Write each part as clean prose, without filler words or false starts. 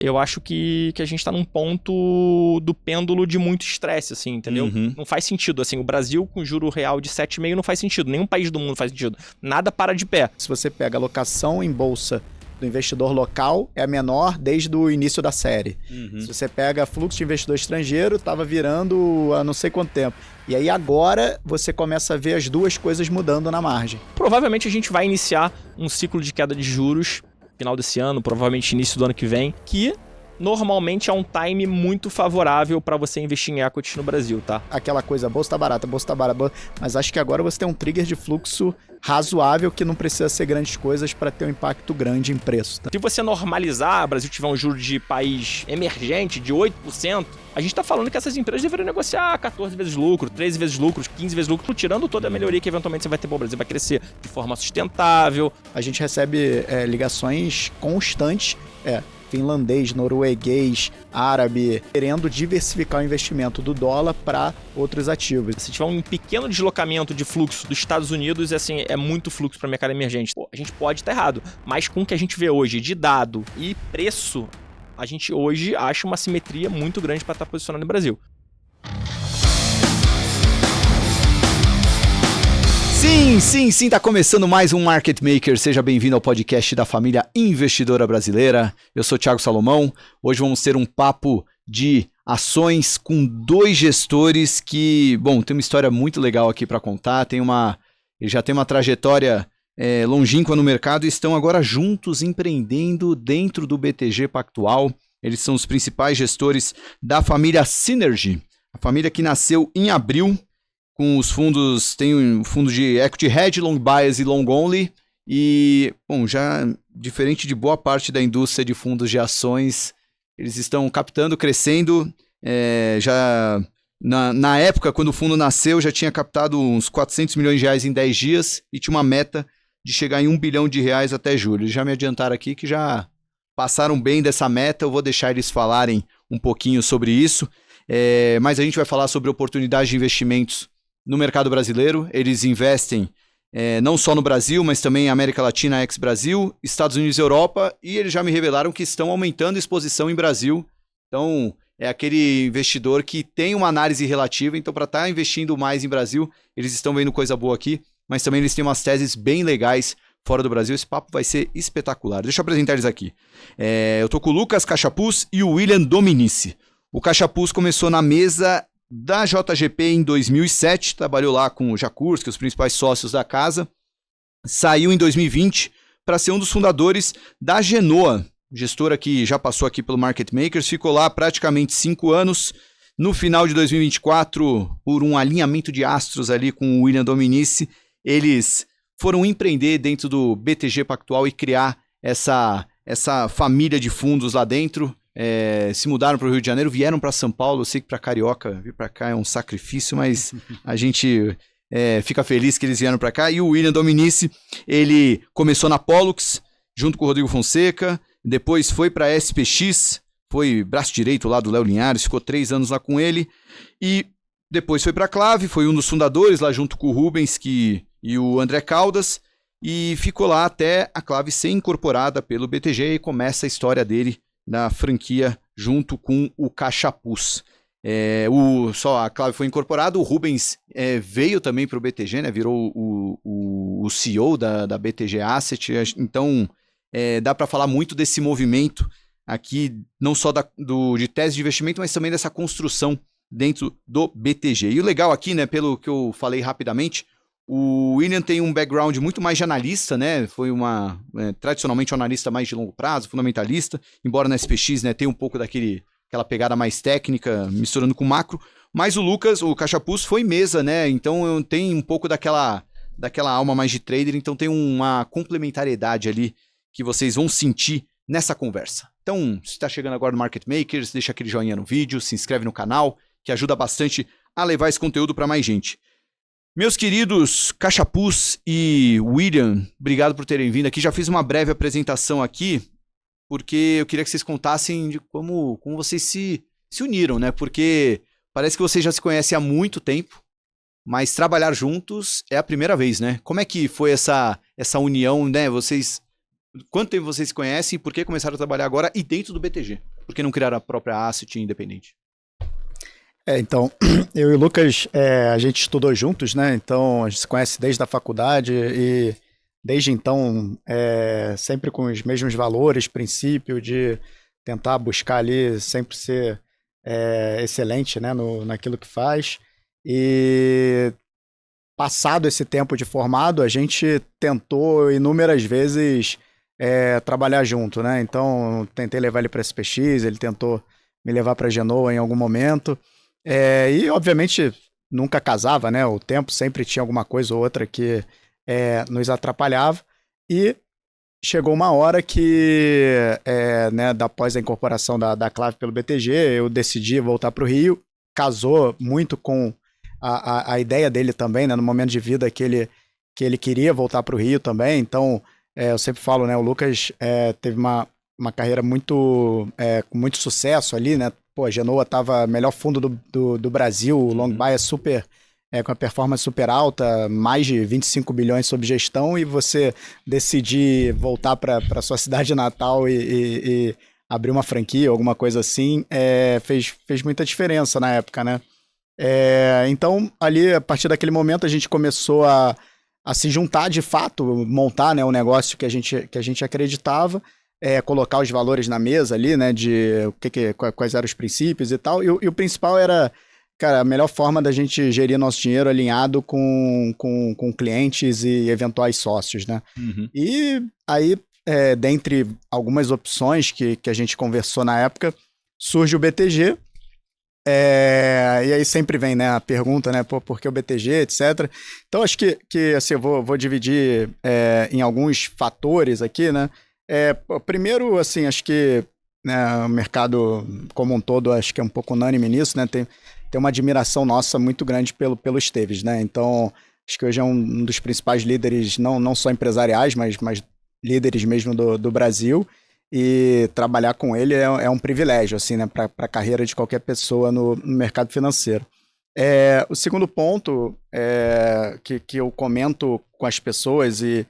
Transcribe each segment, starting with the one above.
Eu acho que a gente tá num ponto do pêndulo de muito estresse, assim, entendeu? Uhum. Não faz sentido, assim, o Brasil com juro real de 7,5 não faz sentido, nenhum país do mundo faz sentido. Nada para de pé. Se você pega a alocação em bolsa do investidor local, é a menor desde o início da série. Uhum. Se você pega fluxo de investidor estrangeiro, estava virando há não sei quanto tempo. E aí agora você começa a ver as duas coisas mudando na margem. Provavelmente a gente vai iniciar um ciclo de queda de juros final desse ano, provavelmente início do ano que vem, que normalmente é um time muito favorável para você investir em equity no Brasil, tá? Aquela coisa, bolsa tá barata, mas acho que agora você tem um trigger de fluxo razoável que não precisa ser grandes coisas para ter um impacto grande em preço, tá? Se você normalizar, o Brasil tiver um juro de país emergente de 8%, a gente tá falando que essas empresas deveriam negociar 14 vezes lucro, 13 vezes lucro, 15 vezes lucro, tirando toda a melhoria que eventualmente você vai ter. O Brasil vai crescer de forma sustentável. A gente recebe ligações constantes, finlandês, norueguês, árabe, querendo diversificar o investimento do dólar para outros ativos. Se tiver um pequeno deslocamento de fluxo dos Estados Unidos, assim, é muito fluxo para o mercado emergente. Pô, a gente pode estar errado, mas com o que a gente vê hoje de dado e preço, a gente hoje acha uma simetria muito grande para estar posicionado no Brasil. Sim, tá começando mais um Market Maker. Seja bem-vindo ao podcast da família investidora brasileira. Eu sou Thiago Salomão. Hoje vamos ter um papo de ações com dois gestores que, bom, tem uma história muito legal aqui para contar. Ele já tem uma trajetória longínqua no mercado e estão agora juntos empreendendo dentro do BTG Pactual. Eles são os principais gestores da família Synergy, a família que nasceu em abril. Com os fundos, tem um fundo de Equity Hedge, Long Bias e Long Only. E, bom, já diferente de boa parte da indústria de fundos de ações, eles estão captando, crescendo. Na época, quando o fundo nasceu, já tinha captado uns 400 milhões de reais em 10 dias e tinha uma meta de chegar em 1 bilhão de reais até julho. Eles já me adiantaram aqui que já passaram bem dessa meta, eu vou deixar eles falarem um pouquinho sobre isso. Mas a gente vai falar sobre oportunidades de investimentos no mercado brasileiro. Eles investem não só no Brasil, mas também em América Latina, ex-Brasil, Estados Unidos e Europa, e eles já me revelaram que estão aumentando a exposição em Brasil. Então, é aquele investidor que tem uma análise relativa, então para estar investindo mais em Brasil, eles estão vendo coisa boa aqui, mas também eles têm umas teses bem legais fora do Brasil. Esse papo vai ser espetacular. Deixa eu apresentar eles aqui. Eu tô com o Lucas Cachapuz e o William Dominici. O Cachapuz começou na mesa da JGP em 2007, trabalhou lá com o Jakurski, os principais sócios da casa. Saiu em 2020 para ser um dos fundadores da Genoa, gestora que já passou aqui pelo Market Makers, ficou lá praticamente 5 anos. No final de 2024, por um alinhamento de astros ali com o William Dominici, eles foram empreender dentro do BTG Pactual e criar essa família de fundos lá dentro. Se mudaram para o Rio de Janeiro, vieram para São Paulo. Eu sei que para Carioca vir para cá é um sacrifício, mas a gente fica feliz que eles vieram para cá. E o William Dominici, ele começou na Pollux, junto com o Rodrigo Fonseca, depois foi para a SPX, foi braço direito lá do Léo Linhares, ficou 3 anos lá com ele, e depois foi para a Clave, foi um dos fundadores lá junto com o Rubens e o André Caldas, e ficou lá até a Clave ser incorporada pelo BTG, e começa a história dele na franquia junto com o Cachapuz. A Clave foi incorporada, o Rubens veio também para o BTG, né, virou o CEO da BTG Asset, então dá para falar muito desse movimento aqui, não só de tese de investimento, mas também dessa construção dentro do BTG. E o legal aqui, né, pelo que eu falei rapidamente, o William tem um background muito mais de analista, né? Foi tradicionalmente um analista mais de longo prazo, fundamentalista, embora na SPX, né, tenha um pouco aquela pegada mais técnica, misturando com macro. Mas o Lucas, o Cachapuz, foi mesa, né? Então tem um pouco daquela alma mais de trader, então tem uma complementariedade ali que vocês vão sentir nessa conversa. Então, se está chegando agora no Market Makers, deixa aquele joinha no vídeo, se inscreve no canal, que ajuda bastante a levar esse conteúdo para mais gente. Meus queridos Cachapuz e William, obrigado por terem vindo aqui. Já fiz uma breve apresentação aqui, porque eu queria que vocês contassem de como vocês se uniram, né? Porque parece que vocês já se conhecem há muito tempo, mas trabalhar juntos é a primeira vez, né? Como é que foi essa união, né? Quanto tempo vocês se conhecem e por que começaram a trabalhar agora e dentro do BTG? Por que não criar a própria asset independente? Então, eu e o Lucas, a gente estudou juntos, né? Então, a gente se conhece desde a faculdade e desde então, sempre com os mesmos valores, princípio de tentar buscar ali sempre ser excelente, né, naquilo que faz. E passado esse tempo de formado, a gente tentou inúmeras vezes trabalhar junto, né? Então, tentei levar ele para a SPX, ele tentou me levar para a Genoa em algum momento. E, obviamente, nunca casava, né? O tempo sempre tinha alguma coisa ou outra que nos atrapalhava. E chegou uma hora que, né, após a incorporação da Clave pelo BTG, eu decidi voltar para o Rio. Casou muito com a ideia dele também, né? No momento de vida que ele queria voltar para o Rio também. Então, eu sempre falo, né? O Lucas teve uma carreira com muito sucesso ali, né? Pô, a Genoa estava melhor fundo do Brasil, o Long Buy é super, com a performance super alta, mais de 25 bilhões sob gestão, e você decidir voltar para sua cidade natal e abrir uma franquia, alguma coisa assim, fez muita diferença na época, né? Então, ali, a partir daquele momento, a gente começou a se juntar de fato, montar, né, um negócio que a gente acreditava, colocar os valores na mesa ali, né, de quais eram os princípios e tal, e o principal era, cara, a melhor forma da gente gerir nosso dinheiro alinhado com clientes e eventuais sócios, né? Uhum. E aí, dentre algumas opções que a gente conversou na época, surge o BTG, e aí sempre vem, né, a pergunta, né, por que o BTG, etc. Então, acho que assim, eu vou dividir em alguns fatores aqui, né? Primeiro, assim, acho que, né, o mercado como um todo, acho que é um pouco unânime nisso, né? Tem uma admiração nossa muito grande pelo Esteves, né? Então, acho que hoje é um dos principais líderes, não só empresariais, mas líderes mesmo do Brasil. E trabalhar com ele é um privilégio, assim, né, para a carreira de qualquer pessoa no mercado financeiro. O segundo ponto que eu comento com as pessoas e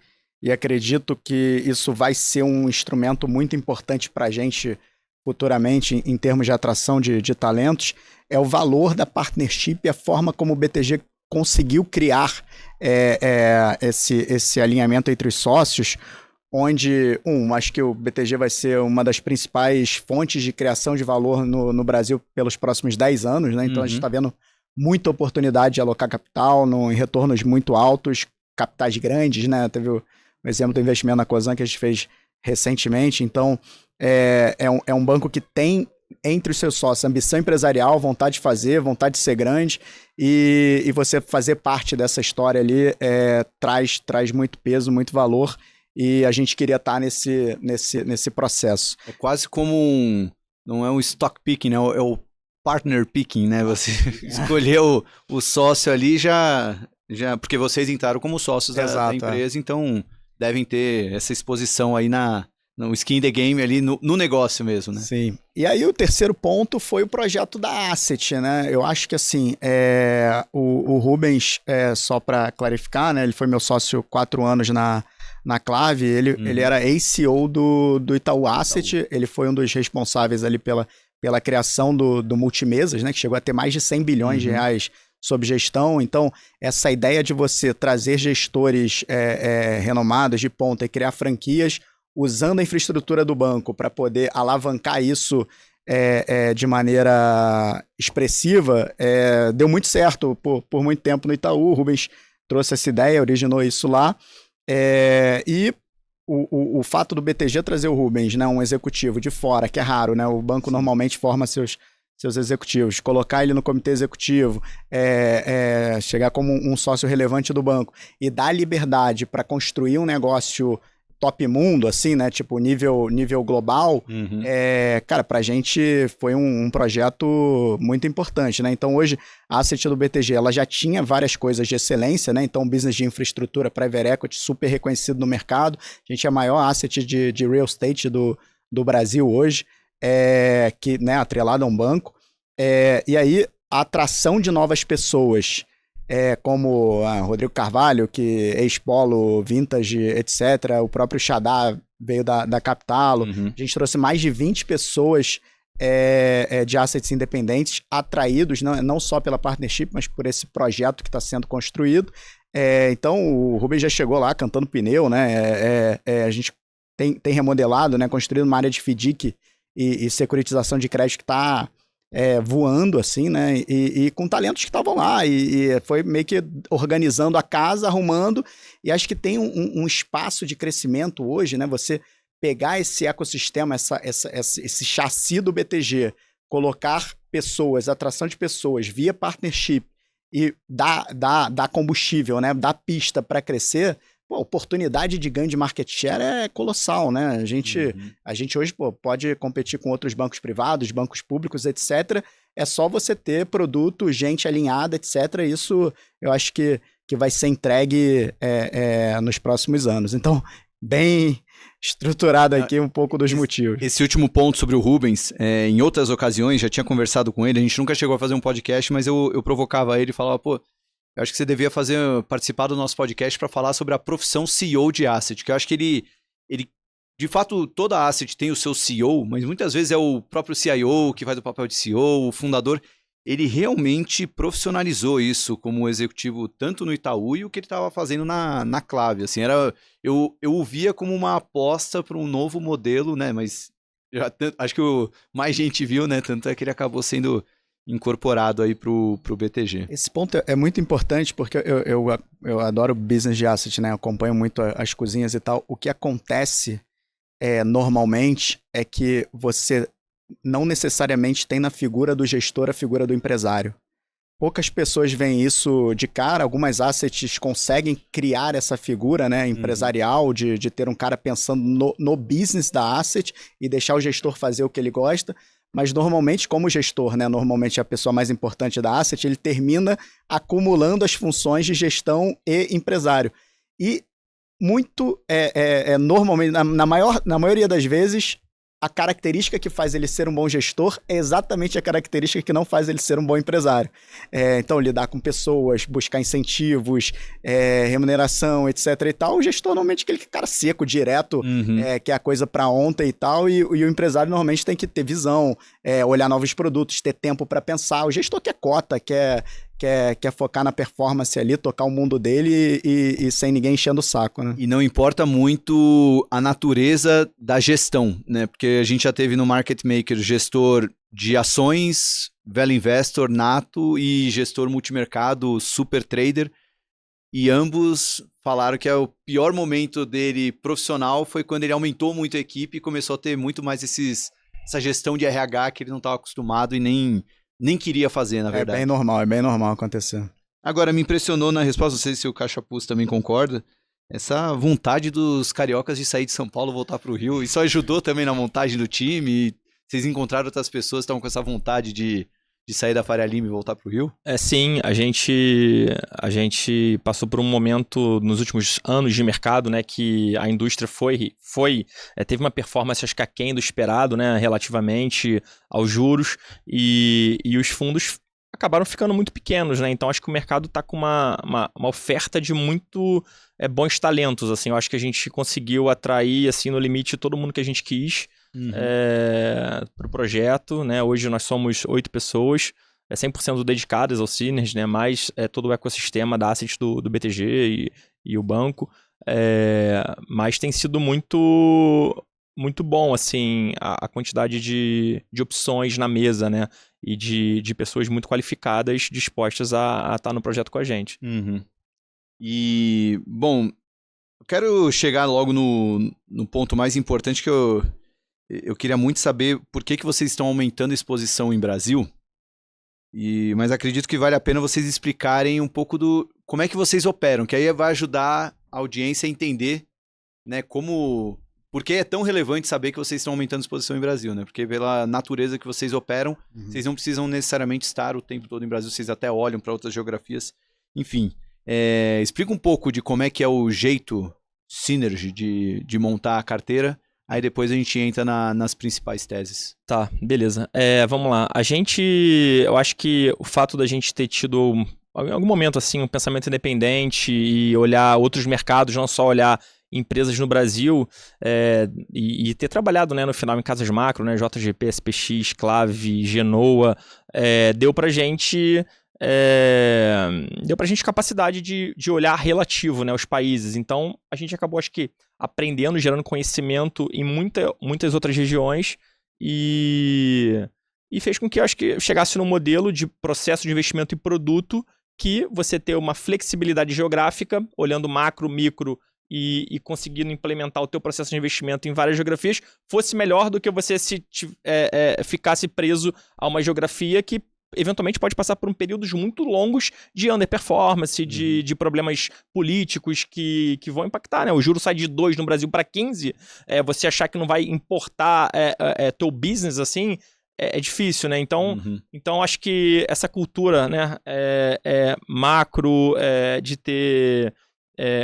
acredito que isso vai ser um instrumento muito importante para a gente futuramente em termos de atração de talentos, é o valor da partnership e a forma como o BTG conseguiu criar esse alinhamento entre os sócios, onde, acho que o BTG vai ser uma das principais fontes de criação de valor no Brasil pelos próximos 10 anos, né? Então, a gente está vendo muita oportunidade de alocar capital em retornos muito altos, capitais grandes, né? Teve o exemplo do investimento na Cosan que a gente fez recentemente. Então, é um banco que tem entre os seus sócios ambição empresarial, vontade de fazer, vontade de ser grande, e você fazer parte dessa história ali traz muito peso, muito valor. E a gente queria estar nesse processo. É quase como não é um stock picking, né? É o partner picking, né? Você escolheu o sócio ali já, porque vocês entraram como sócios da empresa, então devem ter essa exposição aí no skin in the game ali, no negócio mesmo, né? Sim. E aí o terceiro ponto foi o projeto da Asset, né? Eu acho que assim, o Rubens, só para clarificar, né? Ele foi meu sócio 4 anos na Clave, ele era ACO do Itaú Asset, ele foi um dos responsáveis ali pela criação do Multimesas, né, que chegou a ter mais de 100 bilhões de reais sob gestão. Então, essa ideia de você trazer gestores renomados de ponta e criar franquias usando a infraestrutura do banco para poder alavancar isso de maneira expressiva, deu muito certo por muito tempo no Itaú. O Rubens trouxe essa ideia, originou isso lá. E o fato do BTG trazer o Rubens, né, um executivo de fora, que é raro, né? O banco normalmente forma seus executivos, colocar ele no comitê executivo, chegar como um sócio relevante do banco e dar liberdade para construir um negócio top mundo, assim, né? Tipo, nível global, cara, pra gente foi um projeto muito importante, né? Então, hoje, a Asset do BTG, ela já tinha várias coisas de excelência, né? Então, business de infraestrutura, private equity, super reconhecido no mercado. A gente é a maior asset de real estate do Brasil hoje, que, né, atrelado a um banco. E aí, a atração de novas pessoas, como Rodrigo Carvalho, que ex-Polo, Vintage, etc. O próprio Xadá veio da Capitalo. A gente trouxe mais de 20 pessoas de assets independentes atraídos, não só pela partnership, mas por esse projeto que está sendo construído. Então, o Rubens já chegou lá cantando pneu, né? A gente tem remodelado, né? Construído uma área de FDIC e securitização de crédito que está voando, assim, né? E com talentos que estavam lá. E foi meio que organizando a casa, arrumando. E acho que tem um espaço de crescimento hoje, né? Você pegar esse ecossistema, esse chassi do BTG, colocar pessoas, atração de pessoas via partnership e dar combustível, né? Dar pista para crescer, a oportunidade de ganho de market share é colossal, né? A gente hoje pode competir com outros bancos privados, bancos públicos, etc. É só você ter produto, gente alinhada, etc. Isso eu acho que vai ser entregue nos próximos anos. Então, bem estruturado aqui um pouco dos motivos. Esse último ponto sobre o Rubens, em outras ocasiões, já tinha conversado com ele, a gente nunca chegou a fazer um podcast, mas eu provocava ele e falava, eu acho que você devia participar do nosso podcast para falar sobre a profissão CEO de asset, que eu acho que ele, de fato, toda asset tem o seu CEO, mas muitas vezes é o próprio CIO que faz o papel de CEO, o fundador. Ele realmente profissionalizou isso como executivo tanto no Itaú e o que ele estava fazendo na Clave. Assim, eu o via como uma aposta para um novo modelo, né? Mas acho que mais gente viu, né? Tanto é que ele acabou sendo incorporado aí pro BTG. Esse ponto é muito importante porque eu adoro business de asset, né? Eu acompanho muito as cozinhas e tal. O que acontece normalmente é que você não necessariamente tem na figura do gestor a figura do empresário. Poucas pessoas veem isso de cara, algumas assets conseguem criar essa figura, né, empresarial, de ter um cara pensando no business da asset e deixar o gestor fazer o que ele gosta, mas normalmente, como gestor, né, normalmente é a pessoa mais importante da asset, ele termina acumulando as funções de gestão e empresário. E muito, normalmente, na maioria das vezes, a característica que faz ele ser um bom gestor é exatamente a característica que não faz ele ser um bom empresário. Então, lidar com pessoas, buscar incentivos, remuneração, etc. e tal. O gestor normalmente é aquele cara seco, direto, que é a coisa para ontem e tal. E o empresário normalmente tem que ter visão, olhar novos produtos, ter tempo para pensar. O gestor quer cota, quer focar na performance ali, tocar o mundo dele e sem ninguém enchendo o saco, né? E não importa muito a natureza da gestão, né? Porque a gente já teve no Market Maker gestor de ações, velho investor nato e gestor multimercado, super trader, e ambos falaram que o pior momento dele profissional foi quando ele aumentou muito a equipe e começou a ter muito mais essa gestão de RH que ele não estava acostumado e nem queria fazer, na verdade. É bem normal acontecer. Agora, me impressionou na resposta, não sei se o Caixa Pus também concorda, essa vontade dos cariocas de sair de São Paulo e voltar para o Rio. Isso ajudou também na montagem do time? Vocês encontraram outras pessoas que estavam com essa vontade de sair da Faria Lima e voltar para o Rio? Sim, a gente passou por um momento nos últimos anos de mercado, né, que a indústria teve uma performance, acho que aquém do esperado, né, relativamente aos juros, e os fundos acabaram ficando muito pequenos, né, então acho que o mercado está com uma oferta de muito bons talentos, assim, eu acho que a gente conseguiu atrair, assim, no limite todo mundo que a gente quis, para o projeto, né? Hoje nós somos 8 pessoas, 100% dedicadas ao Synergy, né? Mais todo o ecossistema da asset do BTG e o banco, mas tem sido muito, muito bom, assim, a quantidade de opções na mesa, né? E de pessoas muito qualificadas dispostas a estar no projeto com a gente. E, bom, eu quero chegar logo no ponto mais importante que eu queria muito saber por que vocês estão aumentando a exposição em Brasil, mas acredito que vale a pena vocês explicarem um pouco como é que vocês operam, que aí vai ajudar a audiência a entender, né, por que é tão relevante saber que vocês estão aumentando a exposição em Brasil, né? Porque pela natureza que vocês operam, vocês não precisam necessariamente estar o tempo todo em Brasil, vocês até olham para outras geografias. Enfim, explica um pouco de como é que é o jeito Synergy de montar a carteira. Aí depois a gente entra nas principais teses. Tá, beleza. Vamos lá. Eu acho que o fato da gente ter tido, em algum momento, assim, um pensamento independente e olhar outros mercados, não só olhar empresas no Brasil e ter trabalhado, né, no final em casas macro, né, JGP, SPX, Clave, Genoa, deu pra gente capacidade de olhar relativo, né, os países. Então, a gente acabou, acho que, aprendendo, gerando conhecimento em muitas outras regiões e fez com que eu acho que chegasse num modelo de processo de investimento e produto que você ter uma flexibilidade geográfica, olhando macro, micro e conseguindo implementar o teu processo de investimento em várias geografias, fosse melhor do que você ficasse preso a uma geografia que eventualmente pode passar por períodos muito longos de underperformance, de problemas políticos que vão impactar, né? O juro sai de 2 no Brasil para 15, você achar que não vai importar teu business assim, é difícil, né? Então acho que essa cultura, né, macro, de ter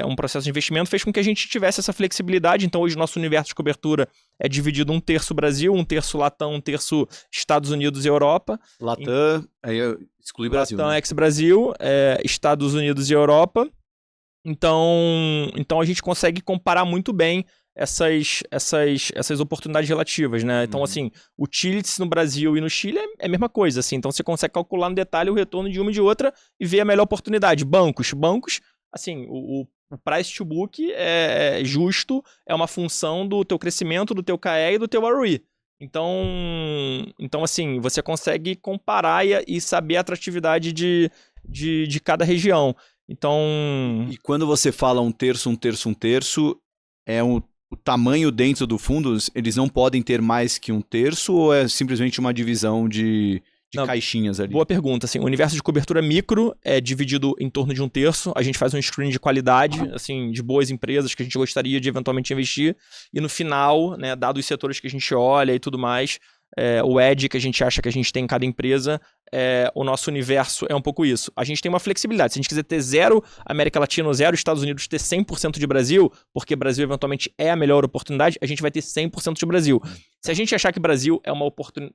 um processo de investimento fez com que a gente tivesse essa flexibilidade. Então hoje o nosso universo de cobertura é dividido 1/3 Brasil, 1/3 Latam, 1/3 Estados Unidos e Europa. Latam, aí eu exclui Brasil. Latam, né? ex-Brasil, Estados Unidos e Europa. Então a gente consegue comparar muito bem essas oportunidades relativas, né? Então, assim, utilities no Brasil e no Chile é a mesma coisa, assim. Então, você consegue calcular no detalhe o retorno de uma e de outra e ver a melhor oportunidade. Bancos, assim, o price to book é justo, é uma função do teu crescimento, do teu KE e do teu ROE. Então assim, você consegue comparar e saber a atratividade de cada região. Então... E quando você fala 1/3, 1/3, 1/3, o tamanho dentro do fundo, eles não podem ter mais que 1/3 ou é simplesmente uma divisão de caixinhas ali? Boa pergunta. Assim, o universo de cobertura micro é dividido em torno de 1/3. A gente faz um screen de qualidade, assim, de boas empresas que a gente gostaria de eventualmente investir. E no final, né, dado os setores que a gente olha e tudo mais, o edge que a gente acha que a gente tem em cada empresa, o nosso universo é um pouco isso. A gente tem uma flexibilidade. Se a gente quiser ter 0 América Latina ou 0 Estados Unidos, ter 100% de Brasil, porque Brasil eventualmente é a melhor oportunidade, a gente vai ter 100% de Brasil. Se a gente achar que Brasil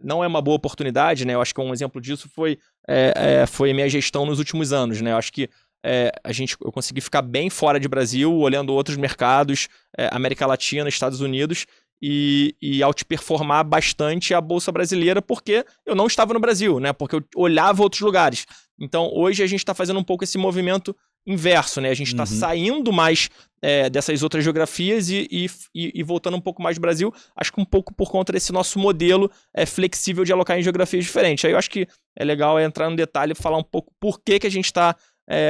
não é uma boa oportunidade, né, eu acho que um exemplo disso foi a minha gestão nos últimos anos, né? Eu acho que eu consegui ficar bem fora de Brasil, olhando outros mercados, América Latina, Estados Unidos, e outperformar bastante a Bolsa Brasileira, porque eu não estava no Brasil, né? Porque eu olhava outros lugares. Então, hoje a gente está fazendo um pouco esse movimento inverso, né? A gente está saindo mais dessas outras geografias e voltando um pouco mais do Brasil, acho que um pouco por conta desse nosso modelo flexível de alocar em geografias diferentes. Aí eu acho que é legal entrar no detalhe e falar um pouco por que a gente está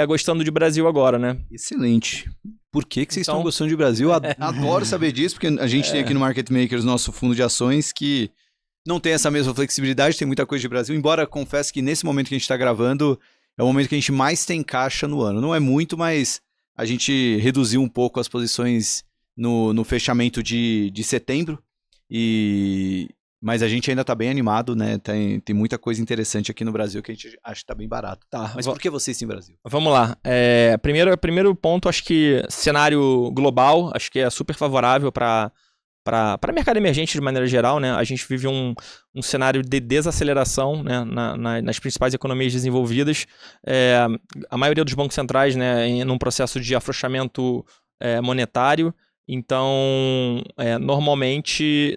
gostando de Brasil agora, né? Excelente. Por que vocês estão gostando de Brasil? Adoro saber disso, porque a gente tem aqui no Market Makers nosso fundo de ações que não tem essa mesma flexibilidade, tem muita coisa de Brasil, embora confesso que nesse momento que a gente está gravando é o momento que a gente mais tem caixa no ano. Não é muito, mas a gente reduziu um pouco as posições no fechamento de setembro, mas a gente ainda está bem animado, né? Tem muita coisa interessante aqui no Brasil que a gente acha que está bem barato. Tá, mas por que vocês têm Brasil? Vamos lá. Primeiro ponto, acho que cenário global, acho que é super favorável para mercado emergente de maneira geral, né? A gente vive um cenário de desaceleração, né, nas principais economias desenvolvidas. A maioria dos bancos centrais, né, num processo de afrouxamento monetário. Então, normalmente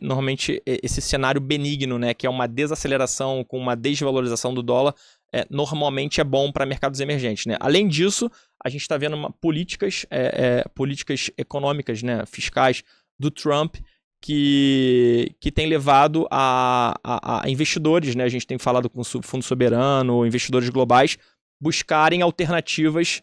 esse cenário benigno, né, que é uma desaceleração com uma desvalorização do dólar, normalmente é bom para mercados emergentes, né? Além disso, a gente está vendo políticas econômicas, né, fiscais do Trump que tem levado a investidores, né? A gente tem falado com o Fundo Soberano, investidores globais, buscarem alternativas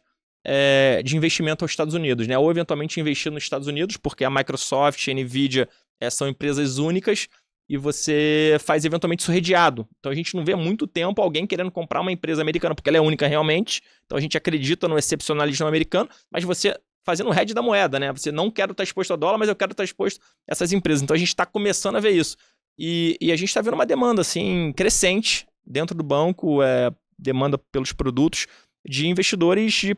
de investimento aos Estados Unidos, né? Ou eventualmente investir nos Estados Unidos, porque a Microsoft e a Nvidia são empresas únicas e você faz eventualmente isso redeado. Então a gente não vê há muito tempo alguém querendo comprar uma empresa americana, porque ela é única realmente, então a gente acredita no excepcionalismo americano, mas você fazendo o hedge da moeda, né? Você não quer estar exposto a dólar, mas eu quero estar exposto a essas empresas. Então a gente está começando a ver isso. E a gente está vendo uma demanda assim, crescente dentro do banco, demanda pelos produtos de investidores de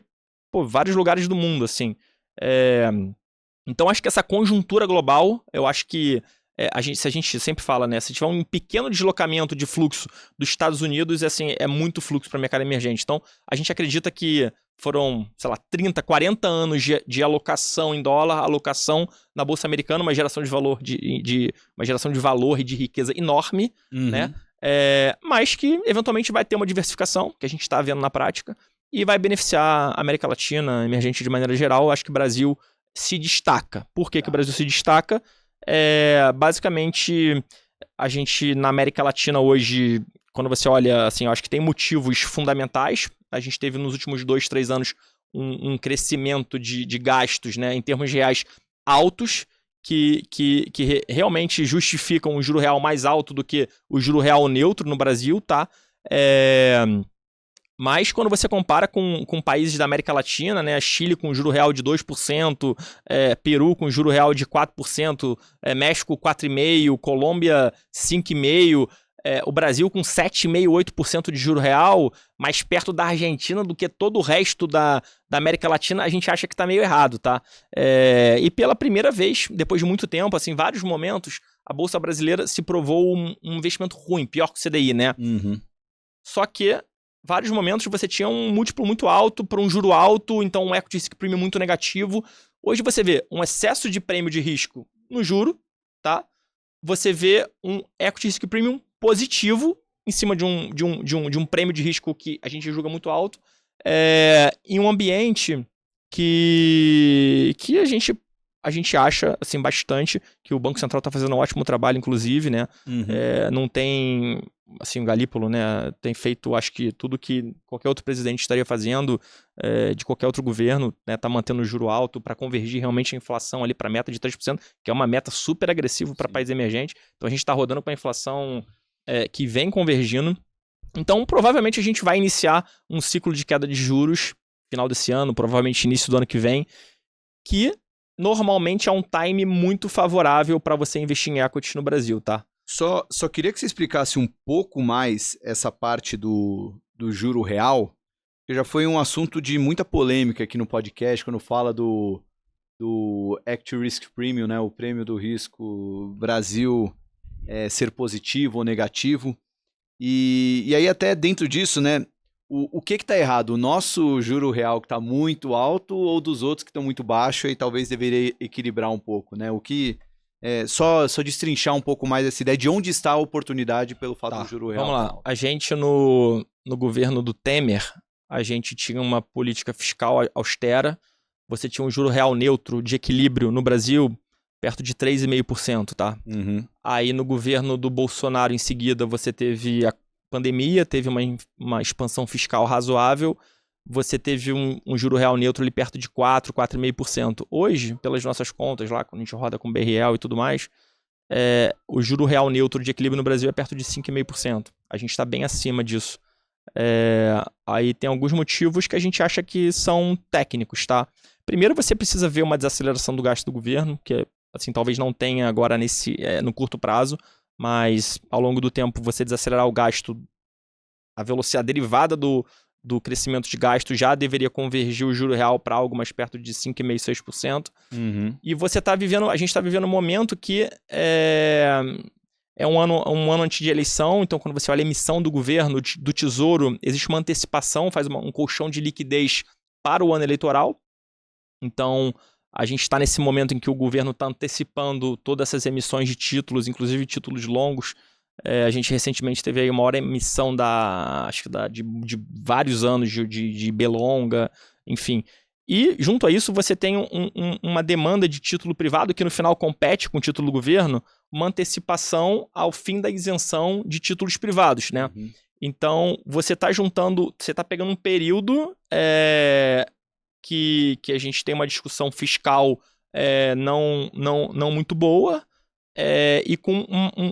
vários lugares do mundo, assim. Então, acho que essa conjuntura global, eu acho que se a gente sempre fala, né? Se tiver um pequeno deslocamento de fluxo dos Estados Unidos, assim, é muito fluxo para o mercado emergente. Então, a gente acredita que foram, sei lá, 30, 40 anos de alocação em dólar, alocação na Bolsa Americana, uma geração de valor, uma geração de valor e de riqueza enorme, né? Mas que eventualmente vai ter uma diversificação, que a gente está vendo na prática, e vai beneficiar a América Latina, emergente de maneira geral. Acho que o Brasil se destaca. Por que o Brasil se destaca? Basicamente, a gente na América Latina hoje, quando você olha, assim, eu acho que tem motivos fundamentais. A gente teve nos últimos 2, 3 anos um crescimento de gastos, né, em termos reais altos, que realmente justificam o juro real mais alto do que o juro real neutro no Brasil, tá? Mas quando você compara com países da América Latina, né, Chile com juro real de 2%, Peru com juro real de 4%, México 4,5%, Colômbia 5,5%, o Brasil com 7,5%, 8% de juro real, mais perto da Argentina do que todo o resto da América Latina, a gente acha que está meio errado, tá? E pela primeira vez, depois de muito tempo, assim, vários momentos, a Bolsa Brasileira se provou um investimento ruim, pior que o CDI, né? Só que vários momentos você tinha um múltiplo muito alto para um juro alto, então um equity risk premium muito negativo. Hoje você vê um excesso de prêmio de risco no juro, tá? Você vê um equity risk premium positivo em cima de um prêmio de risco que a gente julga muito alto, em um ambiente que a gente acha, assim, bastante que o Banco Central está fazendo um ótimo trabalho, inclusive, né? Não tem, assim, o Galípolo, né, tem feito, acho que tudo que qualquer outro presidente estaria fazendo, de qualquer outro governo, né, tá mantendo o juro alto para convergir realmente a inflação ali para a meta de 3%, que é uma meta super agressiva para país emergente. Então a gente está rodando com a inflação que vem convergindo. Então provavelmente a gente vai iniciar um ciclo de queda de juros final desse ano, provavelmente início do ano que vem, que normalmente é um time muito favorável para você investir em equity no Brasil, tá? Só queria que você explicasse um pouco mais essa parte do juro real, que já foi um assunto de muita polêmica aqui no podcast, quando fala do Equity Risk Premium, né, o prêmio do risco Brasil ser positivo ou negativo. E aí até dentro disso, né, o que está errado? O nosso juro real que está muito alto ou dos outros que estão muito baixo e talvez deveria equilibrar um pouco, né? O que... só destrinchar um pouco mais essa ideia de onde está a oportunidade pelo fato do juro real. Vamos lá. A gente no governo do Temer, a gente tinha uma política fiscal austera, você tinha um juro real neutro de equilíbrio no Brasil perto de 3,5%, tá? Aí no governo do Bolsonaro em seguida você teve a pandemia, teve uma expansão fiscal razoável, você teve um juro real neutro ali perto de 4,5%. Hoje, pelas nossas contas lá, quando a gente roda com BRL e tudo mais, o juro real neutro de equilíbrio no Brasil é perto de 5,5%. A gente está bem acima disso. Aí tem alguns motivos que a gente acha que são técnicos, tá? Primeiro, você precisa ver uma desaceleração do gasto do governo, que assim, talvez não tenha agora no curto prazo, mas ao longo do tempo você desacelerar o gasto, a velocidade derivada do crescimento de gasto já deveria convergir o juro real para algo mais perto de 5,5%, 6%. E a gente está vivendo um momento que é um ano antes de eleição, então quando você olha a emissão do governo, do Tesouro, existe uma antecipação, faz um colchão de liquidez para o ano eleitoral. Então a gente está nesse momento em que o governo está antecipando todas essas emissões de títulos, inclusive títulos longos. A gente recentemente teve aí uma maior emissão de vários anos de B longa, enfim. E junto a isso você tem uma demanda de título privado que no final compete com o título do governo, uma antecipação ao fim da isenção de títulos privados, né? Então você está pegando um período que a gente tem uma discussão fiscal não muito boa, e com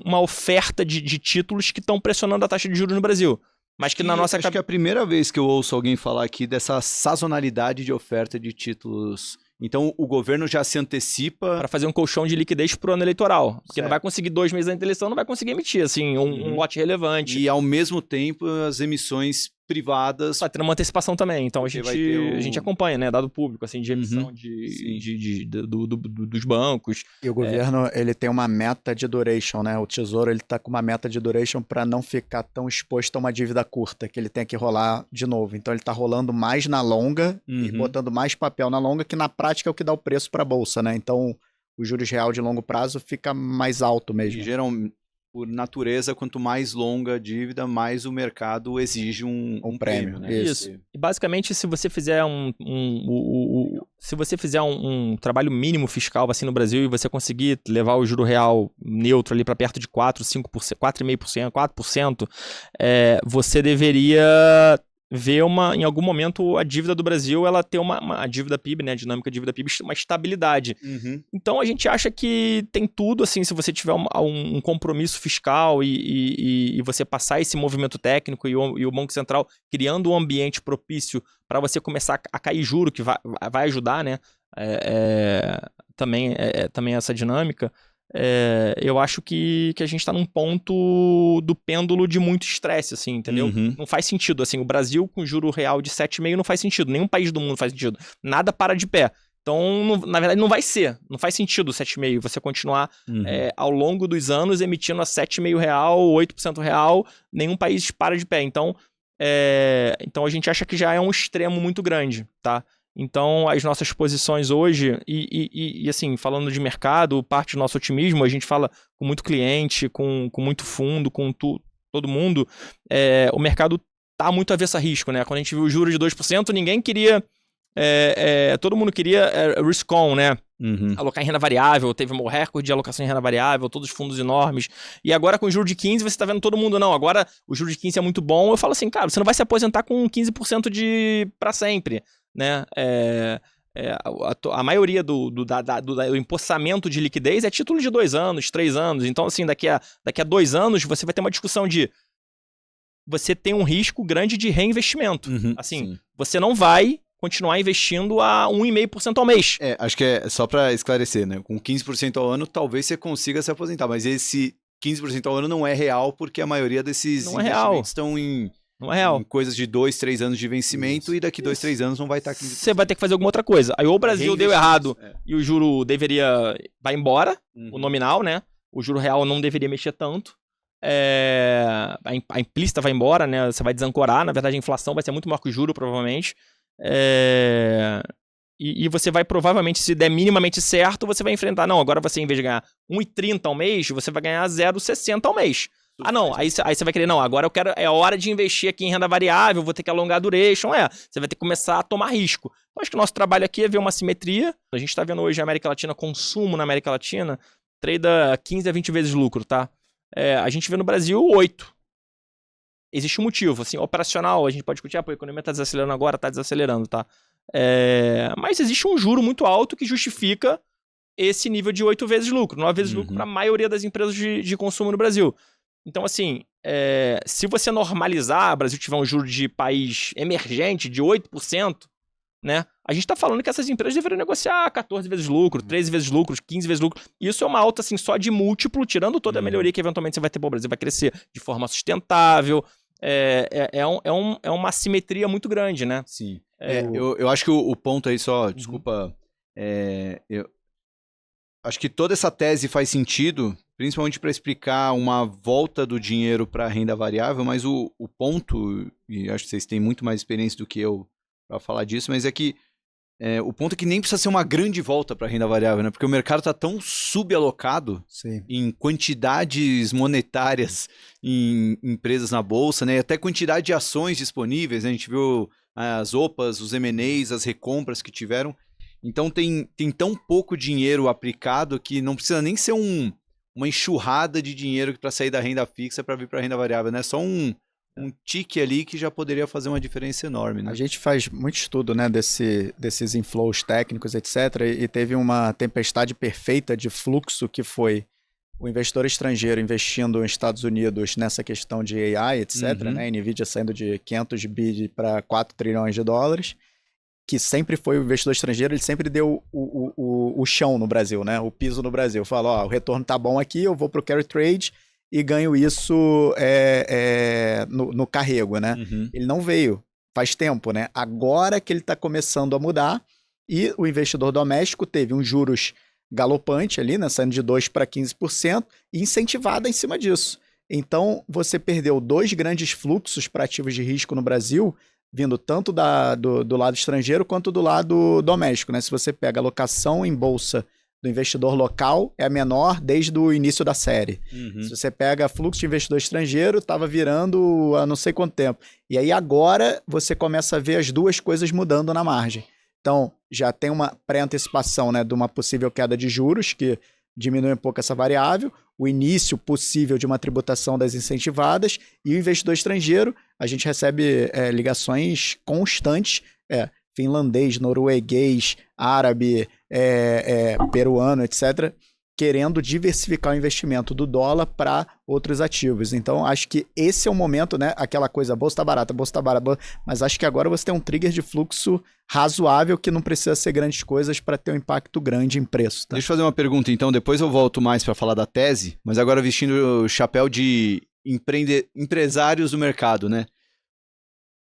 uma oferta de títulos que estão pressionando a taxa de juros no Brasil. Mas que na nossa... Acho que é a primeira vez que eu ouço alguém falar aqui dessa sazonalidade de oferta de títulos. Então o governo já se antecipa... para fazer um colchão de liquidez pro ano eleitoral. Porque não vai conseguir 2 meses antes da eleição, não vai conseguir emitir assim, um lote relevante. E ao mesmo tempo as emissões privadas. Vai ter uma antecipação também, então a gente acompanha, né, dado público, assim, de emissão dos bancos. E o governo, ele tem uma meta de duration, né? O Tesouro, ele tá com uma meta de duration para não ficar tão exposto a uma dívida curta, que ele tem que rolar de novo. Então ele tá rolando mais na longa e botando mais papel na longa, que na prática é o que dá o preço para a bolsa, né? Então o juros real de longo prazo fica mais alto mesmo. E geralmente, por natureza, quanto mais longa a dívida, mais o mercado exige um prêmio, né? Isso. E basicamente, se você fizer um trabalho mínimo fiscal assim no Brasil e você conseguir levar o juro real neutro ali para perto de 4, 5%, 4,5%, 4%, você deveria ver em algum momento a dívida do Brasil, ela ter a dívida PIB, né, a dinâmica de dívida PIB, uma estabilidade. Então a gente acha que tem tudo, assim, se você tiver um compromisso fiscal e você passar esse movimento técnico e o Banco Central criando um ambiente propício para você começar a cair juro, que vai ajudar, né, também essa dinâmica. Eu acho que a gente está num ponto do pêndulo de muito estresse, assim, entendeu? Não faz sentido, assim, o Brasil com juro real de 7,5 não faz sentido, nenhum país do mundo faz sentido, nada para de pé. Então, na verdade, não faz sentido 7,5 você continuar ao longo dos anos emitindo a 7,5 real, 8% real, nenhum país para de pé. Então a gente acha que já é um extremo muito grande, tá? Então, as nossas posições hoje, e assim, falando de mercado, parte do nosso otimismo, a gente fala com muito cliente, com muito fundo, com todo mundo, o mercado tá muito avesso a risco, né? Quando a gente viu o juro de 2%, ninguém queria, todo mundo queria risk-on, né? Alocar em renda variável, teve um recorde de alocação em renda variável, todos os fundos enormes. E agora com o juro de 15, você tá vendo todo mundo, não, agora o juro de 15 é muito bom. Eu falo assim, cara, você não vai se aposentar com 15% para sempre, né? A maioria do empossamento de liquidez é título de 2 anos, 3 anos. Então, assim, daqui a 2 anos, você vai ter uma discussão de você tem um risco grande de reinvestimento. Assim, você não vai continuar investindo a 1,5% ao mês. Acho que é só para esclarecer, né? Com 15% ao ano, talvez você consiga se aposentar, mas esse 15% ao ano não é real, porque a maioria desses investimentos estão em coisas de 2, 3 anos de vencimento. Isso. E daqui 2, 3 anos não vai estar 15%. Você vai ter que fazer alguma outra coisa. Aí ou o Brasil deu errado e o juro vai embora, o nominal, né? O juro real não deveria mexer tanto. A implícita vai embora, né? Você vai desancorar. Na verdade, a inflação vai ser muito maior que o juro, provavelmente. E você vai provavelmente, se der minimamente certo, você vai enfrentar. Não, agora você, em vez de ganhar 1,30 ao mês, você vai ganhar 0,60 ao mês. Não, aí você vai querer, não, agora é hora de investir aqui em renda variável, vou ter que alongar a duration, você vai ter que começar a tomar risco. Então, acho que o nosso trabalho aqui é ver uma simetria. A gente está vendo hoje a América Latina, consumo na América Latina, trade 15 a 20 vezes lucro, tá? A gente vê no Brasil 8. Existe um motivo, assim, operacional, a gente pode discutir, a economia está desacelerando agora, está desacelerando, tá? Mas existe um juro muito alto que justifica esse nível de 8 vezes lucro, 9 vezes lucro para a maioria das empresas de consumo no Brasil. Então, assim, se você normalizar, o Brasil tiver um juro de país emergente de 8%, né? A gente está falando que essas empresas deveriam negociar 14 vezes lucro, 13 vezes lucro, 15 vezes lucro. Isso é uma alta, assim, só de múltiplo, tirando toda a melhoria que eventualmente você vai ter para o Brasil. Vai crescer de forma sustentável. É uma assimetria muito grande, né? Sim. Eu acho que o ponto aí só, desculpa, eu acho que toda essa tese faz sentido, principalmente para explicar uma volta do dinheiro para a renda variável, mas o ponto, e acho que vocês têm muito mais experiência do que eu para falar disso, mas é que o ponto é que nem precisa ser uma grande volta para a renda variável, né? Porque o mercado está tão subalocado em quantidades monetárias em empresas na bolsa, né? E até quantidade de ações disponíveis, né? A gente viu as OPAs, os M&As, as recompras que tiveram. Então tem tão pouco dinheiro aplicado que não precisa nem ser uma enxurrada de dinheiro para sair da renda fixa para vir para a renda variável, né? Só um tique ali que já poderia fazer uma diferença enorme, né? A gente faz muito estudo, né, desses inflows técnicos, etc. E teve uma tempestade perfeita de fluxo que foi o investidor estrangeiro investindo nos Estados Unidos nessa questão de AI, etc. Né? A Nvidia saindo de 500 bi para 4 trilhões de dólares, que sempre foi o investidor estrangeiro, ele sempre deu o chão no Brasil, né? O piso no Brasil. Falou, o retorno tá bom aqui, eu vou pro carry trade e ganho isso no carrego, né? Uhum. Ele não veio faz tempo, né? Agora que ele está começando a mudar e o investidor doméstico teve um juros galopante ali, né? Saindo de 2% para 15% e incentivada em cima disso. Então, você perdeu 2 grandes fluxos para ativos de risco no Brasil, vindo tanto do lado estrangeiro quanto do lado doméstico, né? Se você pega a alocação em bolsa do investidor local, é a menor desde o início da série. Uhum. Se você pega fluxo de investidor estrangeiro, estava virando há não sei quanto tempo. E aí agora você começa a ver as duas coisas mudando na margem. Então, já tem uma pré-antecipação, né, de uma possível queda de juros, que diminui um pouco essa variável, o início possível de uma tributação das incentivadas, e o investidor estrangeiro, a gente recebe ligações constantes, finlandês, norueguês, árabe, peruano, etc., querendo diversificar o investimento do dólar para outros ativos. Então, acho que esse é o momento, né? Aquela coisa, bolsa tá barata, mas acho que agora você tem um trigger de fluxo razoável que não precisa ser grandes coisas para ter um impacto grande em preço. Tá? Deixa eu fazer uma pergunta, então, depois eu volto mais para falar da tese, mas agora vestindo o chapéu de empresários do mercado, né?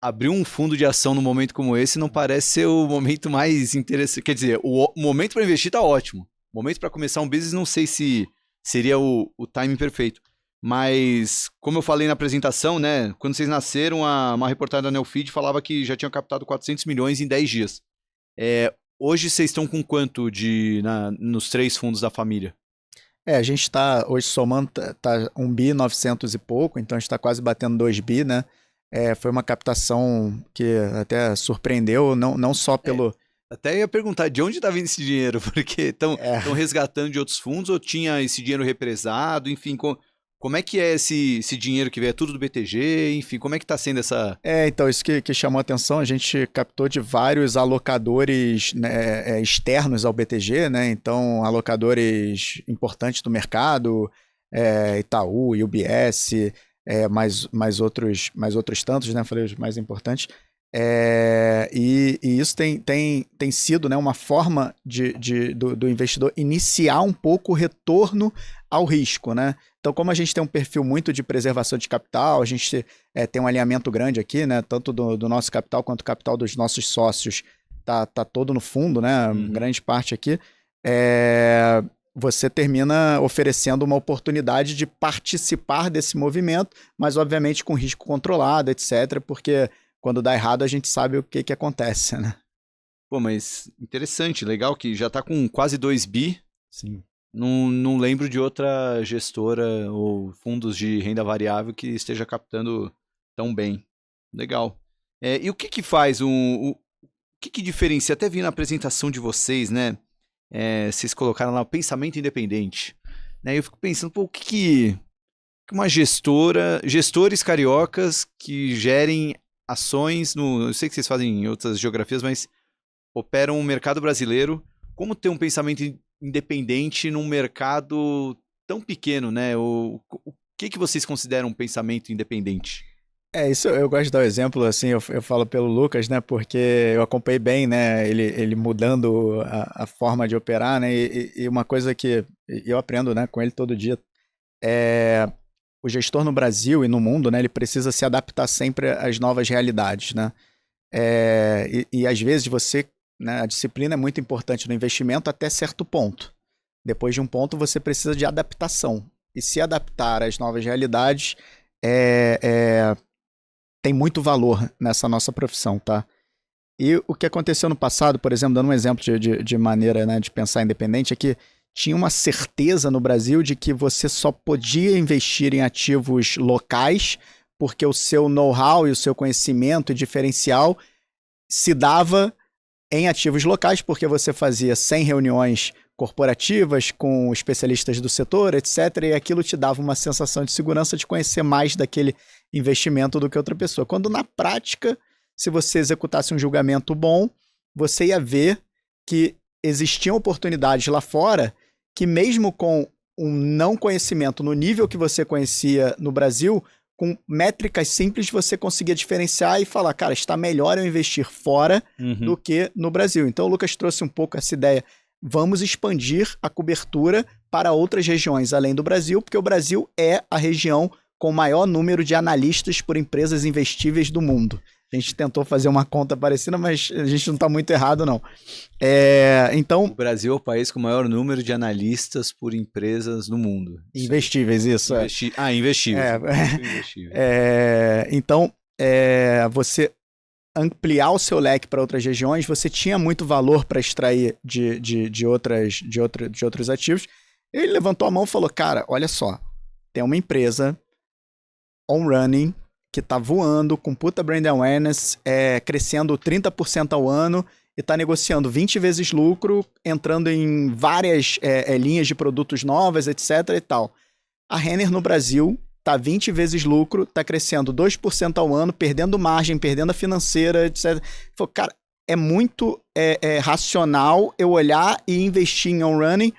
Abrir um fundo de ação num momento como esse não parece ser o momento mais interessante. Quer dizer, o momento para investir tá ótimo. O momento para começar um business não sei se seria o timing perfeito. Mas, como eu falei na apresentação, né? Quando vocês nasceram, uma reportagem da Neofeed falava que já tinham captado 400 milhões em 10 dias. Hoje vocês estão com quanto nos 3 fundos da família? A gente está hoje somando, tá 1 bi 900 e pouco, então a gente está quase batendo 2 bi, né? Foi uma captação que até surpreendeu, não só pelo... Até ia perguntar de onde está vindo esse dinheiro, porque estão resgatando de outros fundos ou tinha esse dinheiro represado, enfim, como é que é esse dinheiro que veio? É tudo do BTG, enfim, como é que está sendo essa... Então, isso que chamou a atenção, a gente captou de vários alocadores, né, externos ao BTG, né? Então, alocadores importantes do mercado, Itaú, UBS... mais outros tantos, né? Falei os mais importantes. E isso tem sido, né, uma forma do investidor iniciar um pouco o retorno ao risco, né? Então, como a gente tem um perfil muito de preservação de capital, a gente tem um alinhamento grande aqui, né? Tanto do nosso capital quanto o capital dos nossos sócios tá todo no fundo, né? Grande parte aqui. Você termina oferecendo uma oportunidade de participar desse movimento, mas obviamente com risco controlado, etc., porque quando dá errado a gente sabe o que acontece, né? Pô, mas interessante, legal que já está com quase 2 bi. Sim. Não lembro de outra gestora ou fundos de renda variável que esteja captando tão bem. Legal. E o que faz, o que diferencia? Até vi na apresentação de vocês, né? Vocês colocaram lá o pensamento independente, né? Eu fico pensando, pô, o que uma gestores cariocas que gerem ações eu sei que vocês fazem em outras geografias, mas operam o mercado brasileiro, como ter um pensamento independente num mercado tão pequeno, né? O que vocês consideram um pensamento independente? Isso eu gosto de dar um exemplo, assim, eu falo pelo Lucas, né, porque eu acompanhei bem, né, ele mudando a forma de operar, né, e uma coisa que eu aprendo, né, com ele todo dia, o gestor no Brasil e no mundo, né, ele precisa se adaptar sempre às novas realidades, né, e às vezes né, a disciplina é muito importante no investimento até certo ponto. Depois de um ponto você precisa de adaptação, e se adaptar às novas realidades tem muito valor nessa nossa profissão, tá? E o que aconteceu no passado, por exemplo, dando um exemplo de maneira, né, de pensar independente, é que tinha uma certeza no Brasil de que você só podia investir em ativos locais porque o seu know-how e o seu conhecimento e diferencial se dava em ativos locais, porque você fazia 100 reuniões corporativas com especialistas do setor, etc. E aquilo te dava uma sensação de segurança de conhecer mais daquele investimento do que outra pessoa. Quando na prática, se você executasse um julgamento bom, você ia ver que existiam oportunidades lá fora que mesmo com um não conhecimento no nível que você conhecia no Brasil, com métricas simples você conseguia diferenciar e falar, cara, está melhor eu investir fora do que no Brasil. Então o Lucas trouxe um pouco essa ideia, vamos expandir a cobertura para outras regiões além do Brasil, porque o Brasil é a região com o maior número de analistas por empresas investíveis do mundo. A gente tentou fazer uma conta parecida, mas a gente não está muito errado, não. Então, O Brasil é o país com o maior número de analistas por empresas no mundo. investíveis, isso. Investíveis. Então, você ampliar o seu leque para outras regiões, você tinha muito valor para extrair de outros ativos. Ele levantou a mão e falou, cara, olha só, tem uma empresa on running que tá voando, com puta brand awareness, crescendo 30% ao ano e tá negociando 20 vezes lucro, entrando em várias linhas de produtos novas, etc e tal. A Renner no Brasil tá 20 vezes lucro, tá crescendo 2% ao ano, perdendo margem, perdendo a financeira, etc. Falei, cara, é muito racional eu olhar e investir em on-running,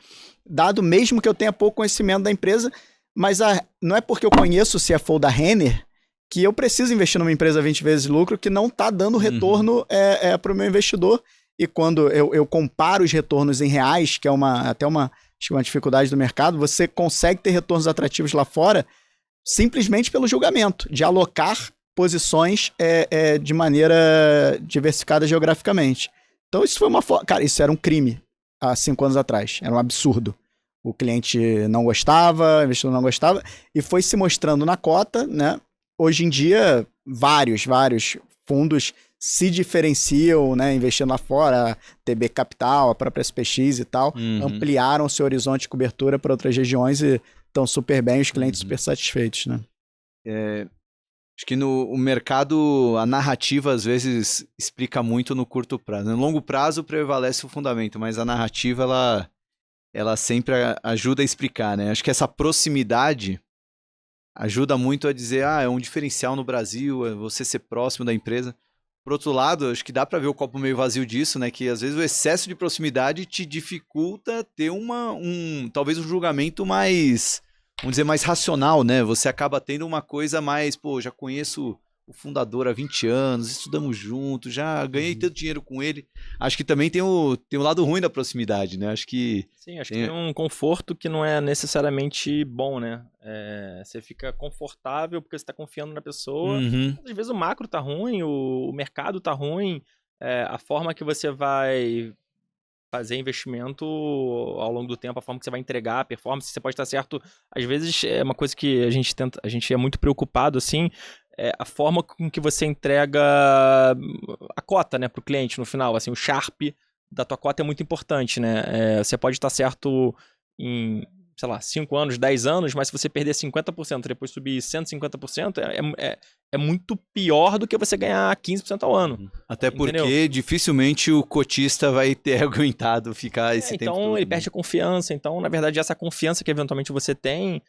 dado mesmo que eu tenha pouco conhecimento da empresa, mas não é porque eu conheço o CFO da Renner que eu preciso investir numa empresa 20 vezes lucro que não está dando retorno para o meu investidor. E quando eu comparo os retornos em reais, que é até uma dificuldade do mercado, você consegue ter retornos atrativos lá fora simplesmente pelo julgamento, de alocar posições de maneira diversificada geograficamente. Então isso foi uma forma... Cara, isso era um crime há 5 anos atrás. Era um absurdo. O cliente não gostava, o investidor não gostava, e foi se mostrando na cota, né? Hoje em dia, vários fundos se diferenciam, né, investindo lá fora, a TB Capital, a própria SPX e tal, ampliaram seu horizonte de cobertura para outras regiões e estão super bem, os clientes super satisfeitos, né? Acho que no mercado, a narrativa às vezes explica muito no curto prazo. No longo prazo prevalece o fundamento, mas a narrativa, ela sempre ajuda a explicar, né? Acho que essa proximidade ajuda muito a dizer, é um diferencial no Brasil, é você ser próximo da empresa. Por outro lado, acho que dá para ver o copo meio vazio disso, né? Que às vezes o excesso de proximidade te dificulta ter talvez um julgamento mais, vamos dizer, mais racional, né? Você acaba tendo uma coisa mais, já conheço o fundador há 20 anos, estudamos juntos, já ganhei tanto dinheiro com ele. Acho que também tem o lado ruim da proximidade, né? Acho que tem um conforto que não é necessariamente bom, né? Você fica confortável porque você está confiando na pessoa. Às vezes o macro tá ruim, o mercado tá ruim, a forma que você vai fazer investimento ao longo do tempo, a forma que você vai entregar, a performance, você pode estar certo. Às vezes é uma coisa que a gente é muito preocupado, assim, a forma com que você entrega a cota, né, para o cliente no final. Assim, o Sharp da tua cota é muito importante, né? Você pode estar certo em, sei lá, 5 anos, 10 anos, mas se você perder 50% e depois subir 150%, é muito pior do que você ganhar 15% ao ano. Até porque dificilmente o cotista vai ter aguentado ficar esse tempo todo. Então ele perde a confiança. Então, na verdade, essa confiança que eventualmente você tem,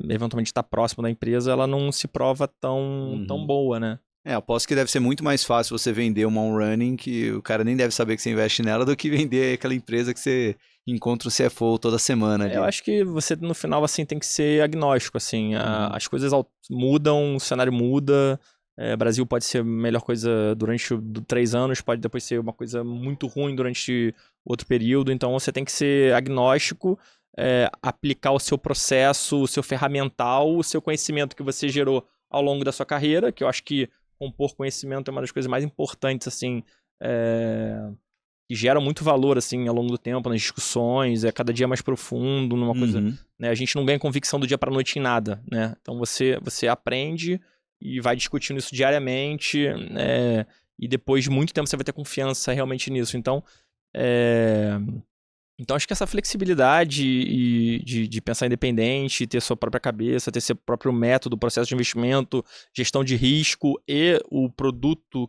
eventualmente está próximo da empresa, ela não se prova tão boa, né? Aposto que deve ser muito mais fácil você vender uma on-running, que o cara nem deve saber que você investe nela, do que vender aquela empresa que você encontra o CFO toda semana. Eu acho que você, no final, assim, tem que ser agnóstico, assim. As coisas mudam, o cenário muda. Brasil pode ser a melhor coisa durante 3 anos, pode depois ser uma coisa muito ruim durante outro período. Então, você tem que ser agnóstico, aplicar o seu processo, o seu ferramental, o seu conhecimento que você gerou ao longo da sua carreira, que eu acho que compor conhecimento é uma das coisas mais importantes, assim, que geram muito valor, assim, ao longo do tempo, nas discussões, cada dia mais profundo, numa coisa, né? A gente não ganha convicção do dia para a noite em nada, né? Então você aprende e vai discutindo isso diariamente, e depois de muito tempo você vai ter confiança realmente nisso. Então acho que essa flexibilidade de pensar independente, ter sua própria cabeça, ter seu próprio método, processo de investimento, gestão de risco e o produto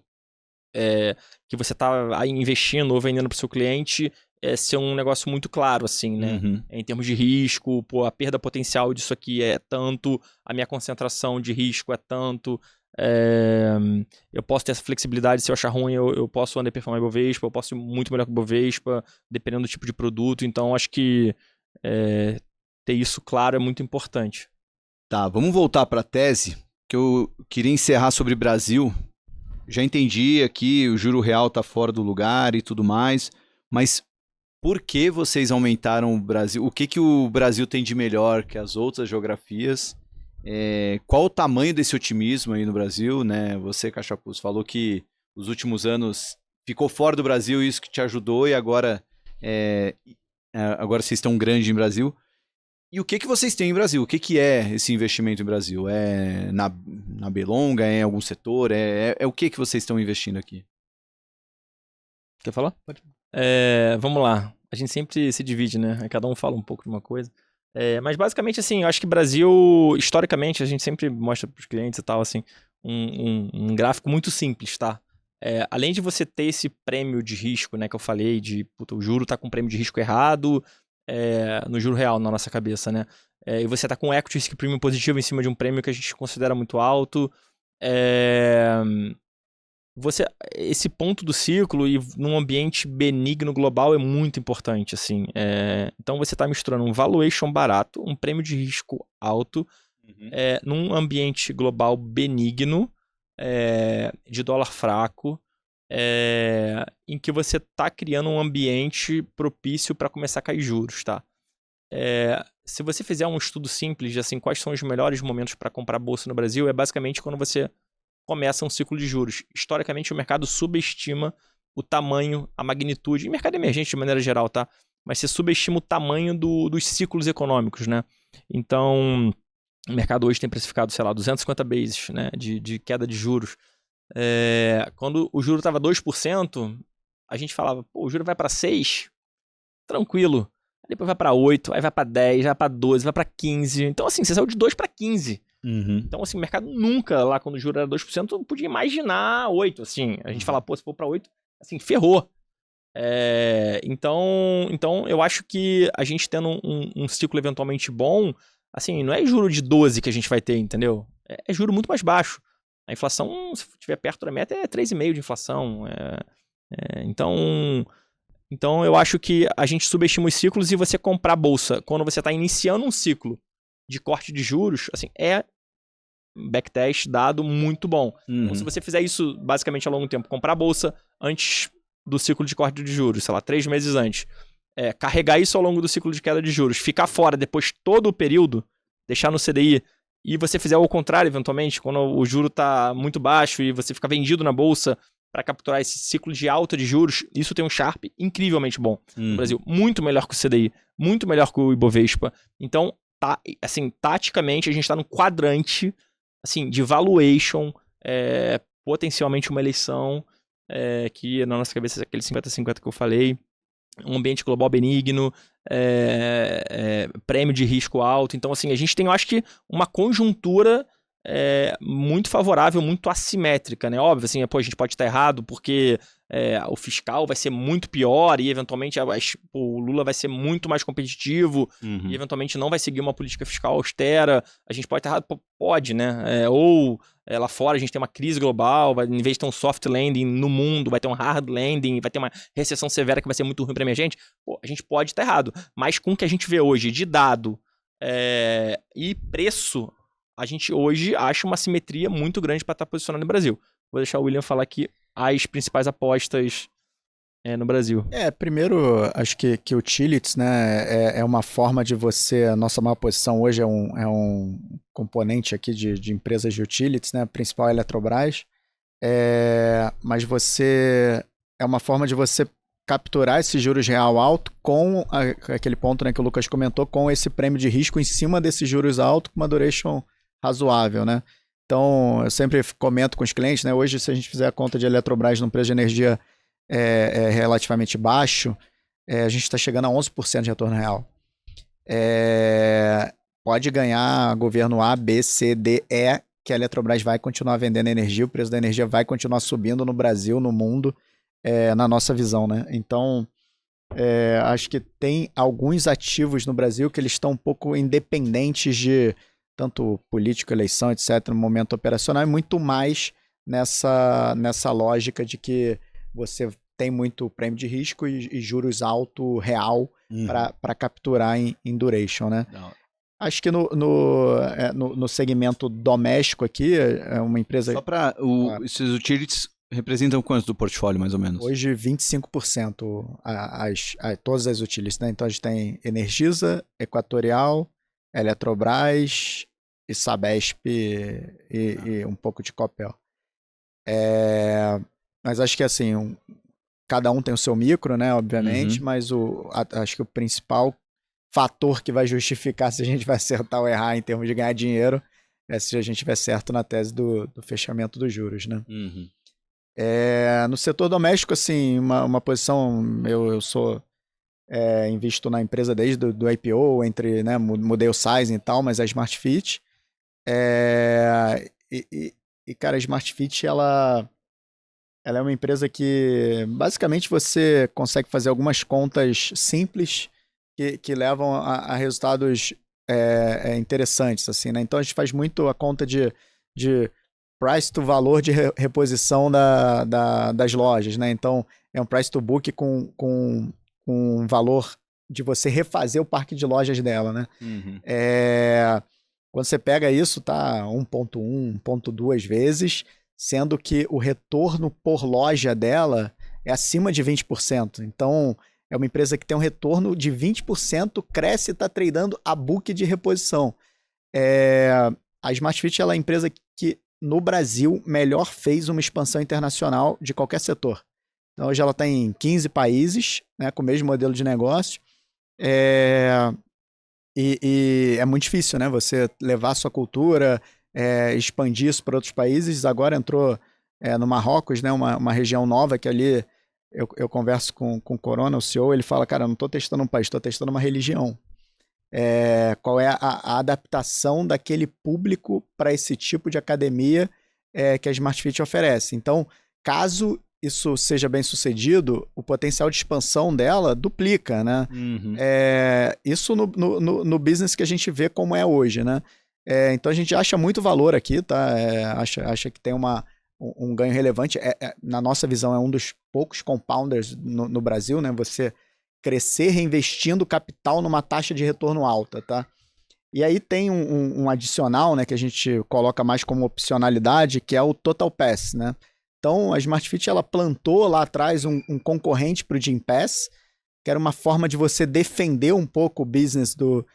que você está investindo ou vendendo para o seu cliente ser um negócio muito claro, assim, né? Em termos de risco, a perda potencial disso aqui é tanto, a minha concentração de risco é tanto. Eu posso ter essa flexibilidade, se eu achar ruim eu posso underperformar o Bovespa, eu posso ir muito melhor que o Bovespa, dependendo do tipo de produto. Então acho que ter isso claro é muito importante. Tá, vamos voltar para a tese, que eu queria encerrar sobre Brasil. Já entendi aqui, o juro real tá fora do lugar e tudo mais, mas por que vocês aumentaram o Brasil? O que, que o Brasil tem de melhor que as outras geografias? Qual o tamanho desse otimismo aí no Brasil, né? Você, Cachapuz, falou que os últimos anos ficou fora do Brasil, isso que te ajudou, e agora, agora vocês estão grande em Brasil. E o que, que vocês têm em Brasil? O que, que é esse investimento em Brasil? É na Belonga? É em algum setor? É o que, que vocês estão investindo aqui? Quer falar? Pode. Vamos lá. A gente sempre se divide, né? Cada um fala um pouco de uma coisa. Mas basicamente, assim, eu acho que Brasil, historicamente, a gente sempre mostra para os clientes e tal, assim, um gráfico muito simples, tá? Além de você ter esse prêmio de risco, né, que eu falei, puta, o juro tá com prêmio de risco errado no juro real na nossa cabeça, né? E você tá com equity risk premium positivo em cima de um prêmio que a gente considera muito alto. Esse ponto do ciclo e num ambiente benigno global é muito importante, assim. Então você está misturando um valuation barato, um prêmio de risco alto, num ambiente global benigno, de dólar fraco, em que você está criando um ambiente propício para começar a cair juros, tá? Se você fizer um estudo simples de assim, quais são os melhores momentos para comprar bolsa no Brasil, é basicamente quando você começa um ciclo de juros. Historicamente, o mercado subestima o tamanho, a magnitude, e mercado emergente de maneira geral, tá? Mas você subestima o tamanho dos ciclos econômicos, né? Então, o mercado hoje tem precificado, sei lá, 250 bases, né, de queda de juros. Quando o juro estava 2%, a gente falava, pô, o juro vai para 6%, tranquilo. Depois vai para 8%, aí vai para 10%, vai para 12%, vai para 15%. Então, assim, você saiu de 2% para 15%. Então, assim, o mercado nunca, lá quando o juro era 2%, podia imaginar 8%, assim. A gente fala, pô, se for para 8%, assim, ferrou. Então, eu acho que a gente tendo um ciclo eventualmente bom, assim, não é juro de 12% que a gente vai ter, entendeu? É juro muito mais baixo. A inflação, se estiver perto da meta, é 3,5% de inflação. Então, eu acho que a gente subestima os ciclos e você comprar bolsa quando você está iniciando um ciclo de corte de juros, assim, backtest dado muito bom. Então, se você fizer isso basicamente ao longo do tempo, comprar bolsa antes do ciclo de corte de juros, sei lá, 3 meses antes, carregar isso ao longo do ciclo de queda de juros, ficar fora depois todo o período, deixar no CDI, e você fizer o contrário, eventualmente, quando o juro está muito baixo e você fica vendido na bolsa para capturar esse ciclo de alta de juros, isso tem um Sharpe incrivelmente bom no Brasil. Muito melhor que o CDI, muito melhor que o Ibovespa. Então, assim, taticamente, a gente está num quadrante assim, de valuation, potencialmente uma eleição, que na nossa cabeça é aquele 50-50 que eu falei, um ambiente global benigno, prêmio de risco alto. Então, assim, a gente tem, eu acho que, uma conjuntura muito favorável, muito assimétrica, né? Óbvio, assim, a gente pode estar errado porque o fiscal vai ser muito pior e, eventualmente, o Lula vai ser muito mais competitivo e, eventualmente, não vai seguir uma política fiscal austera. A gente pode estar errado? Pode, né? Ou lá fora a gente tem uma crise global, em vez de ter um soft landing no mundo, vai ter um hard landing, vai ter uma recessão severa que vai ser muito ruim para a emergente. A gente pode estar errado. Mas com o que a gente vê hoje de dado e preço, a gente hoje acha uma simetria muito grande para estar posicionado no Brasil. Vou deixar o William falar aqui as principais apostas no Brasil. Primeiro, acho que utilities, né, é uma forma de você... A nossa maior posição hoje é um componente aqui de empresas de utilities, né, a principal é a Eletrobras, mas é uma forma de você capturar esse juros real alto com aquele ponto, né, que o Lucas comentou, com esse prêmio de risco em cima desses juros altos com uma duration razoável, né? Então, eu sempre comento com os clientes, né? Hoje, se a gente fizer a conta de Eletrobras num preço de energia relativamente baixo, a gente está chegando a 11% de retorno real. Pode ganhar governo A, B, C, D, E, que a Eletrobras vai continuar vendendo energia, o preço da energia vai continuar subindo no Brasil, no mundo, na nossa visão, né? Então, acho que tem alguns ativos no Brasil que eles estão um pouco independentes de tanto política, eleição, etc., no momento operacional, e muito mais nessa lógica de que você tem muito prêmio de risco e juros alto real para capturar em duration, né? Não. Acho que no segmento doméstico aqui, é uma empresa... Só para esses utilities, Representam quantos do portfólio, mais ou menos? Hoje, 25% todas as utilities, né? Então, a gente tem Energisa, Equatorial, Eletrobras e Sabesp e um pouco de Copel. Mas acho que, assim, cada um tem o seu micro, né? Obviamente, mas acho que o principal fator que vai justificar se a gente vai acertar ou errar em termos de ganhar dinheiro é se a gente tiver certo na tese do fechamento dos juros, né? No setor doméstico, assim, uma posição, eu sou invisto na empresa desde do IPO, né, mudei o sizing e tal, mas a Smart Fit, cara, a Smart Fit, ela é uma empresa que, basicamente, você consegue fazer algumas contas simples que levam a resultados interessantes, assim, né? Então, a gente faz muito a conta de price to valor de reposição das lojas, né? Então, é um price to book com um valor de você refazer o parque de lojas dela, né? Quando você pega isso, tá 1.1, 1.2 vezes, sendo que o retorno por loja dela é acima de 20%. Então, é uma empresa que tem um retorno de 20%, cresce e está tradando a book de reposição. A Smart Fit, ela é a empresa que, no Brasil, melhor fez uma expansão internacional de qualquer setor. Então, hoje ela está em 15 países, né, com o mesmo modelo de negócio. E é muito difícil, né? Você levar a sua cultura, expandir isso para outros países. Agora entrou no Marrocos, né, uma região nova que ali eu converso com o Corona, o CEO, ele fala, cara, eu não estou testando um país, estou testando uma religião. Qual é a adaptação daquele público para esse tipo de academia que a Smart Fit oferece. Então, caso isso seja bem sucedido, o potencial de expansão dela duplica, né? Isso no business que a gente vê como é hoje, né? Então a gente acha muito valor aqui, tá? Acha que tem um ganho relevante. Na nossa visão, é um dos poucos compounders no Brasil, né? Você crescer reinvestindo capital numa taxa de retorno alta, tá? E aí tem um adicional, né, que a gente coloca mais como opcionalidade, que é o Total Pass, né? Então, a Smart Fit, ela plantou lá atrás um concorrente para o Gympass, que era uma forma de você defender um pouco o business do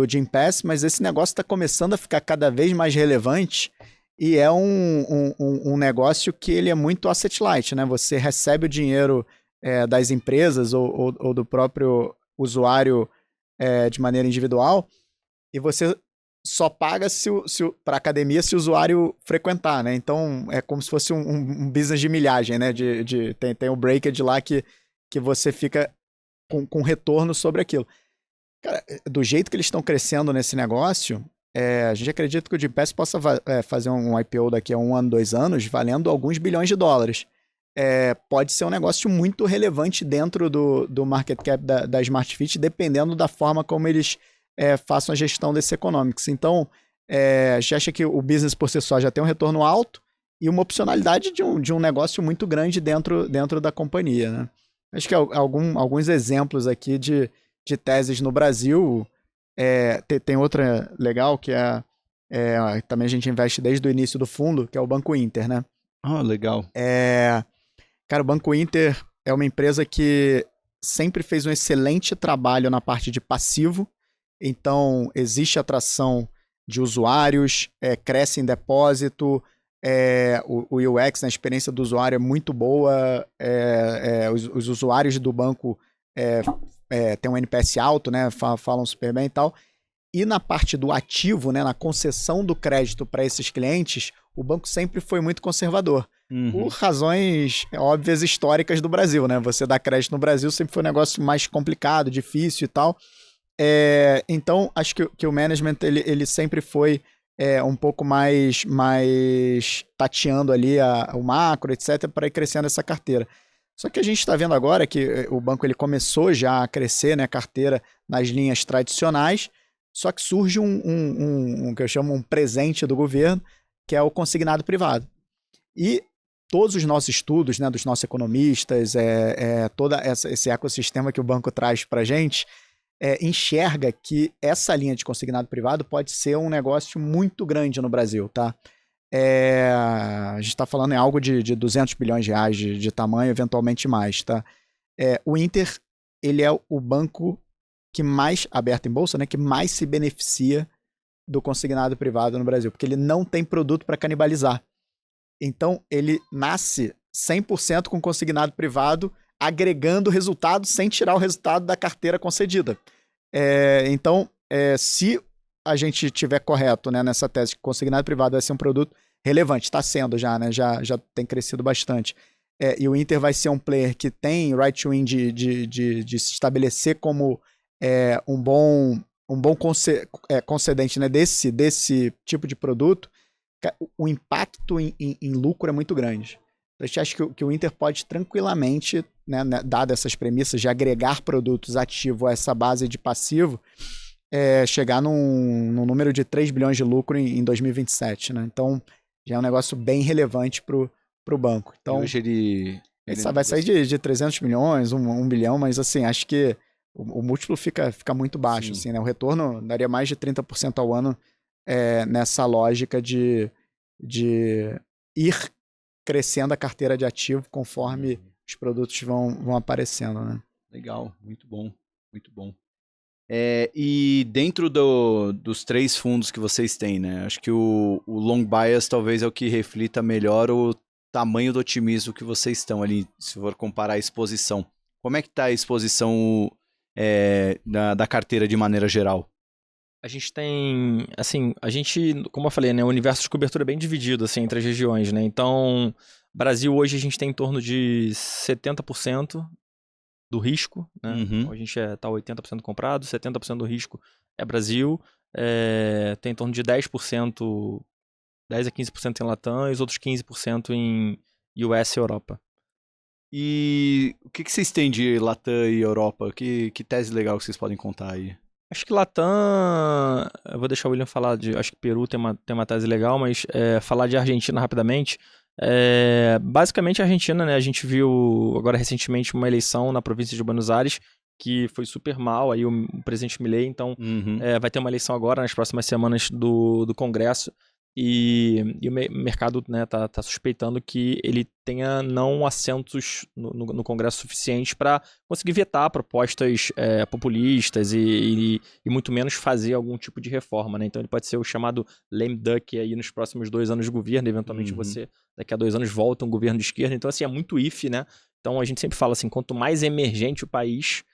Gympass, mas esse negócio está começando a ficar cada vez mais relevante e é um negócio que ele é muito asset light, né? Você recebe o dinheiro das empresas ou do próprio usuário de maneira individual e você só paga para a academia se o usuário frequentar, né? Então, é como se fosse um business de milhagem, né? Tem o breakage lá que você fica com retorno sobre aquilo. Cara, do jeito que eles estão crescendo nesse negócio, a gente acredita que o Gympass possa fazer um IPO daqui a 1 ano, 2 anos, valendo alguns bilhões de dólares. Pode ser um negócio muito relevante dentro do market cap da Smart Fit, dependendo da forma como eles façam a gestão desses economics. Então, a gente acha que o business por si só já tem um retorno alto e uma opcionalidade de um negócio muito grande dentro da companhia, né? Acho que alguns exemplos aqui de teses no Brasil. Tem outra legal que também a gente investe desde o início do fundo, que é o Banco Inter, né? Legal. Cara, o Banco Inter é uma empresa que sempre fez um excelente trabalho na parte de passivo. Então, existe atração de usuários, cresce em depósito, o UX, né, a experiência do usuário é muito boa, os usuários do banco têm um NPS alto, né, falam super bem e tal. E na parte do ativo, né, na concessão do crédito para esses clientes, o banco sempre foi muito conservador. Por razões óbvias históricas do Brasil, né? Você dar crédito no Brasil sempre foi um negócio mais complicado, difícil e tal. Então, acho que o management ele sempre foi um pouco mais tateando ali o macro, etc., para ir crescendo essa carteira. Só que a gente está vendo agora que o banco ele começou já a crescer, né, a carteira nas linhas tradicionais, só que surge um que eu chamo um presente do governo, que é o consignado privado. E todos os nossos estudos, né, dos nossos economistas, todo esse ecossistema que o banco traz para a gente, enxerga que essa linha de consignado privado pode ser um negócio muito grande no Brasil, tá? a gente está falando em algo de 200 bilhões de reais de tamanho, eventualmente mais, tá? O Inter, ele é o banco que mais, aberto em bolsa, né, que mais se beneficia do consignado privado no Brasil, porque ele não tem produto para canibalizar. Então, ele nasce 100% com consignado privado, agregando resultado sem tirar o resultado da carteira concedida. Então, se a gente tiver correto, né, nessa tese que consignado privado vai ser um produto relevante, está sendo já, né, já tem crescido bastante, e o Inter vai ser um player que tem right to win de se estabelecer como um bom concedente, né, desse tipo de produto, o impacto em lucro é muito grande. A gente acha que o Inter pode tranquilamente, né, dado essas premissas de agregar produtos ativo a essa base de passivo, chegar num número de 3 bilhões de lucro em 2027. Né? Então, já é um negócio bem relevante para o banco. Então, hoje ele vai sair de 300 milhões, 1 bilhão, mas assim, acho que o múltiplo fica muito baixo. Assim, né? O retorno daria mais de 30% ao ano nessa lógica de ir crescendo a carteira de ativo conforme os produtos vão aparecendo, né? Legal, muito bom, muito bom. E dentro dos 3 fundos que vocês têm, né? Acho que o long bias talvez é o que reflita melhor o tamanho do otimismo que vocês estão ali, se for comparar a exposição. Como é que está a exposição da carteira de maneira geral? A gente tem, assim, como eu falei, né, o universo de cobertura é bem dividido, assim, entre as regiões, né, então, Brasil hoje a gente tem em torno de 70% do risco, né, então a gente tá 80% comprado, 70% do risco é Brasil, tem em torno de 10% a 15% em Latam e os outros 15% em US e Europa. E o que vocês têm de Latam e Europa? Que tese legal que vocês podem contar aí? Acho que Latam, eu vou deixar o William falar acho que Peru tem uma tese legal, mas falar de Argentina rapidamente. Basicamente a Argentina, né, a gente viu agora recentemente uma eleição na província de Buenos Aires que foi super mal, aí o presidente Milei, então vai ter uma eleição agora nas próximas semanas do Congresso e o mercado, né, tá suspeitando que ele tenha não assentos no Congresso suficientes para conseguir vetar propostas populistas e muito menos fazer algum tipo de reforma, né? Então ele pode ser o chamado lame duck aí nos próximos 2 anos de governo, eventualmente você daqui a 2 anos volta um governo de esquerda, então assim, é muito if, né? Então a gente sempre fala assim, quanto mais emergente o país,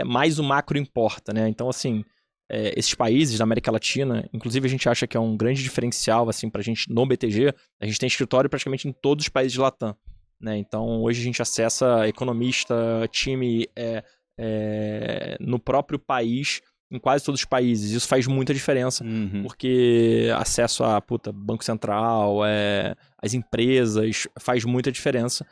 mais o macro importa, né? Então assim, esses países da América Latina, inclusive a gente acha que é um grande diferencial assim, pra gente no BTG, a gente tem escritório praticamente em todos os países de Latam, né? Então hoje a gente acessa economista, time no próprio país, em quase todos os países. Isso faz muita diferença, porque acesso a Banco Central, as empresas, faz muita diferença.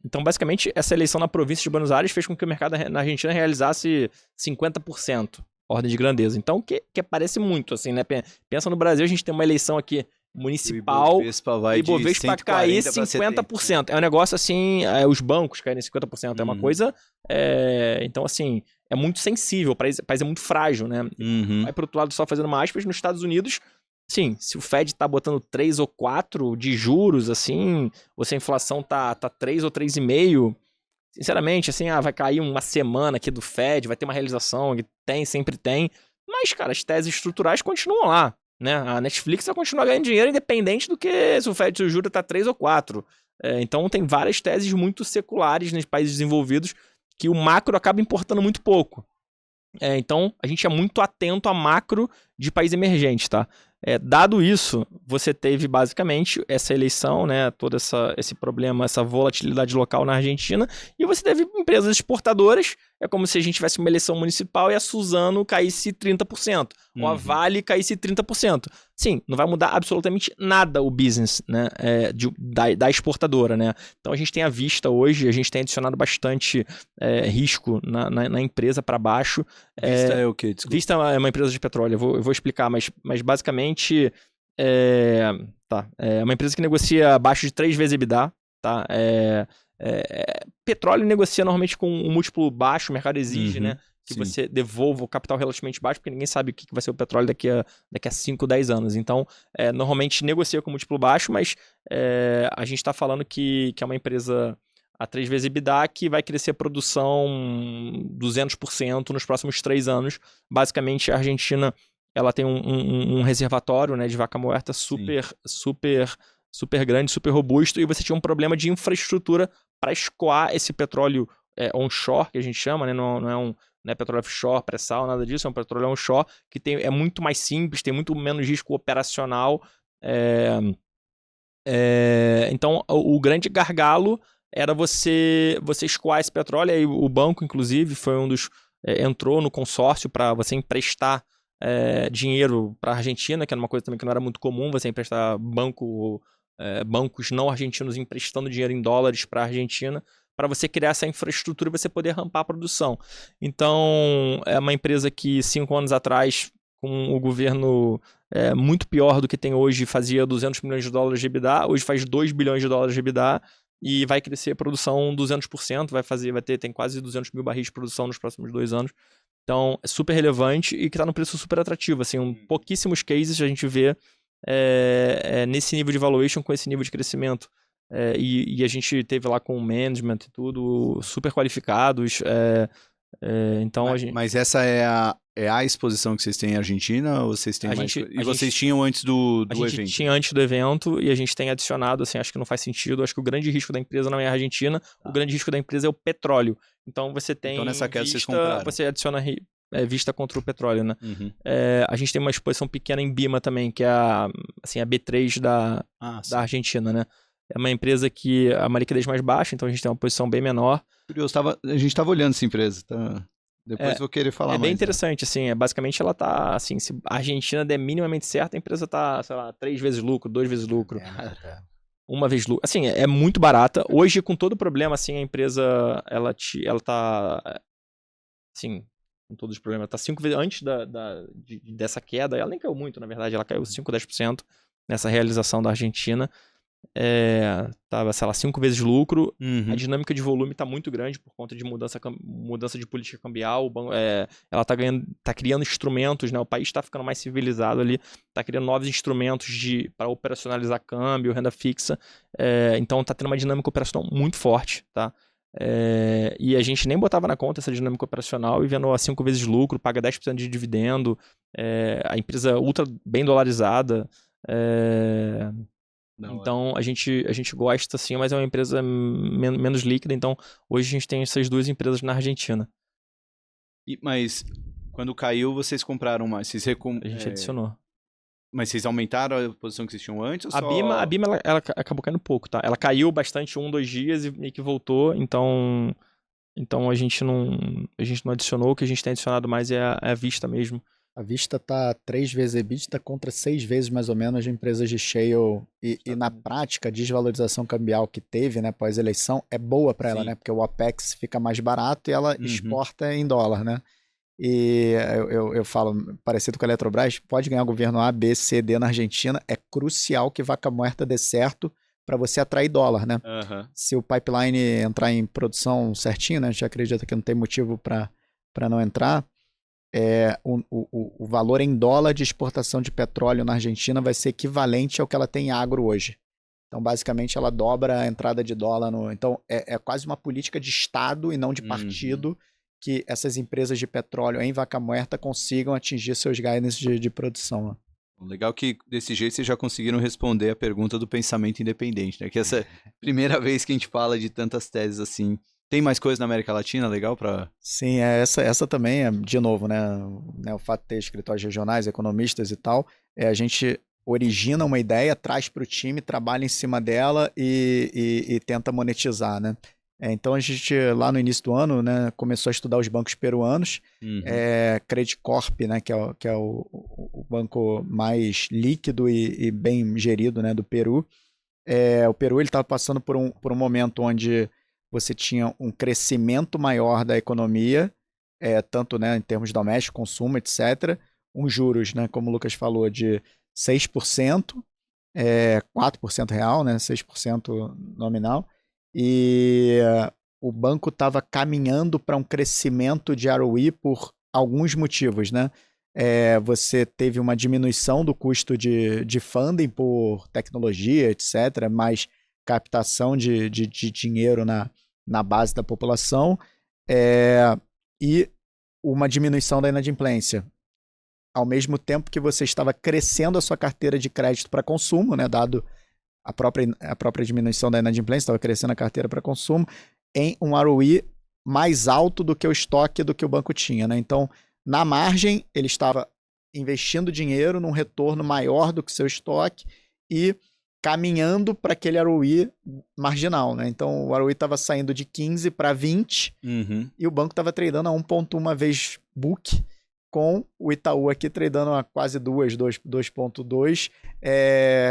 Então, basicamente, essa eleição na província de Buenos Aires fez com que o mercado na Argentina realizasse 50%, ordem de grandeza. Então, que parece muito, assim, né? Pensa no Brasil, a gente tem uma eleição aqui municipal, e Ibovespa cair 50%. É um negócio assim, os bancos caírem 50%. É uma coisa, então assim, é muito sensível, o país é muito frágil, né? Vai pro outro lado, só fazendo uma aspas, nos Estados Unidos, sim, se o Fed tá botando 3 ou 4 de juros, assim, ou se a inflação tá 3 ou 3,5, sinceramente, assim, vai cair uma semana aqui do Fed, vai ter uma realização, que sempre tem, mas, cara, as teses estruturais continuam lá, né? A Netflix vai continuar ganhando dinheiro independente do que se o Fed, se o juro tá 3 ou 4. Então tem várias teses muito seculares nos países desenvolvidos que o macro acaba importando muito pouco. Então a gente é muito atento a macro de país emergente, tá? Dado isso, você teve basicamente essa eleição, né, todo esse problema, essa volatilidade local na Argentina, e você teve empresas exportadoras, é como se a gente tivesse uma eleição municipal e a Suzano caísse 30%, ou a Vale caísse 30%. Sim, não vai mudar absolutamente nada o business, né, da exportadora, né? Então a gente tem à vista hoje, a gente tem adicionado bastante risco na empresa para baixo. Vista é o quê? Desculpa. Vista é uma empresa de petróleo, eu vou explicar, mas basicamente é uma empresa que negocia abaixo de 3 vezes EBITDA, tá? Petróleo negocia normalmente com um múltiplo baixo, o mercado exige, né? que Sim. você devolva o capital relativamente baixo, porque ninguém sabe o que vai ser o petróleo daqui a 5, 10 anos. Então, normalmente negocia com múltiplo baixo, mas a gente está falando que é uma empresa a 3 vezes EBITDA que vai crescer a produção 200% nos próximos 3 anos. Basicamente, a Argentina ela tem um reservatório, né, de vaca muerta super grande, super robusto, e você tinha um problema de infraestrutura para escoar esse petróleo onshore, que a gente chama, né? Não é petróleo offshore, pré-sal, nada disso, é um petróleo onshore que é muito mais simples, tem muito menos risco operacional. Então, o grande gargalo era você escoar esse petróleo, aí o banco, inclusive, foi um dos... entrou no consórcio para você emprestar dinheiro para a Argentina, que era uma coisa também que não era muito comum, você emprestar bancos não argentinos emprestando dinheiro em dólares para a Argentina, para você criar essa infraestrutura e você poder rampar a produção. Então, é uma empresa que 5 anos atrás, com o governo muito pior do que tem hoje, fazia 200 milhões de dólares de EBITDA, hoje faz 2 bilhões de dólares de EBITDA, e vai crescer a produção 200%, tem quase 200 mil barris de produção nos próximos 2 anos. Então, é super relevante e que está num preço super atrativo. Assim, pouquíssimos cases a gente vê nesse nível de valuation, com esse nível de crescimento. E a gente teve lá com o management e tudo, super qualificados. Então mas essa é a exposição que vocês têm em Argentina? Ou vocês têm vocês tinham antes do evento? A gente tinha antes do evento e a gente tem adicionado, assim, acho que não faz sentido. Acho que o grande risco da empresa não é a Argentina, o grande risco da empresa é o petróleo. Então você tem então, nessa queda vocês compraram. Você adiciona vista contra o petróleo, né? Uhum. A gente tem uma exposição pequena em Bima também, que é a B3 da Argentina, né? É uma empresa que a uma liquidez mais baixa, então a gente tem uma posição bem menor. Curioso, a gente estava olhando essa empresa, tá? Depois vou querer falar mais. É bem interessante, assim, basicamente ela tá, assim, se a Argentina der minimamente certo, a empresa tá, sei lá, 3 vezes lucro, 2 vezes lucro. Uma vez lucro. Assim, é muito barata. Hoje, com todo o problema, assim, a empresa, ela tá, assim, com todos os problemas, tá 5 vezes, antes dessa queda, ela nem caiu muito, na verdade, ela caiu 5, 10% nessa realização da Argentina. Tava, sei lá, 5 vezes lucro. Uhum. A dinâmica de volume tá muito grande por conta de mudança de política cambial. Ela tá criando instrumentos, né? O país tá ficando mais civilizado ali, tá criando novos instrumentos para operacionalizar câmbio, renda fixa. Então tá tendo uma dinâmica operacional muito forte, tá? E a gente nem botava na conta essa dinâmica operacional e vendo a 5 vezes lucro, paga 10% de dividendo, a empresa ultra bem dolarizada. Então a gente gosta sim, mas é uma empresa menos líquida. Então hoje a gente tem essas 2 empresas na Argentina. Mas quando caiu, vocês compraram mais? A gente adicionou. Mas vocês aumentaram a posição que vocês tinham antes? Ou a Bima ela acabou caindo pouco, tá? Ela caiu bastante 1, 2 dias e meio que voltou. Então a gente não adicionou. O que a gente tem adicionado mais é a Vista mesmo. A Vista está 3 vezes EBITDA contra 6 vezes mais ou menos de empresas de shale e na prática a desvalorização cambial que teve, né, pós-eleição é boa para ela, né, porque o OPEX fica mais barato e ela exporta em dólar, né? E eu falo, parecido com a Eletrobras, pode ganhar o governo A, B, C, D na Argentina, é crucial que Vaca Muerta dê certo para você atrair dólar, né? Uhum. Se o pipeline entrar em produção certinho, né, a gente acredita que não tem motivo para não entrar. O valor em dólar de exportação de petróleo na Argentina vai ser equivalente ao que ela tem em agro hoje. Então, basicamente, ela dobra a entrada de dólar. Então, é quase uma política de Estado e não de partido que essas empresas de petróleo em Vaca Muerta consigam atingir seus guidance de produção. Legal que desse jeito vocês já conseguiram responder a pergunta do pensamento independente, né? Que essa é a primeira vez que a gente fala de tantas teses assim. Tem mais coisa na América Latina legal para? Sim, essa também é, de novo, né, o fato de ter escritórios regionais, economistas e tal, a gente origina uma ideia, traz para o time, trabalha em cima dela e tenta monetizar, né? Então a gente, lá no início do ano, né, começou a estudar os bancos peruanos, Credit Corp, né, que é o banco mais líquido e bem gerido, né, do Peru. O Peru estava passando por um momento onde você tinha um crescimento maior da economia, tanto, né, em termos de doméstico, consumo, etc. Juros, né, como o Lucas falou, de 6%, 4% real, né, 6% nominal, e o banco estava caminhando para um crescimento de ROE por alguns motivos, né? Você teve uma diminuição do custo de funding por tecnologia, etc., mais captação de dinheiro na base da população, e uma diminuição da inadimplência. Ao mesmo tempo que você estava crescendo a sua carteira de crédito para consumo, né, dado a própria diminuição da inadimplência, estava crescendo a carteira para consumo, em um ROE mais alto do que o estoque do que o banco tinha, né? Então, na margem, ele estava investindo dinheiro num retorno maior do que seu estoque e caminhando para aquele ROE marginal, né? Então, o ROE estava saindo de 15 para 20 e o banco estava tradando a 1,1 vez book, com o Itaú aqui tradando a quase 2,2,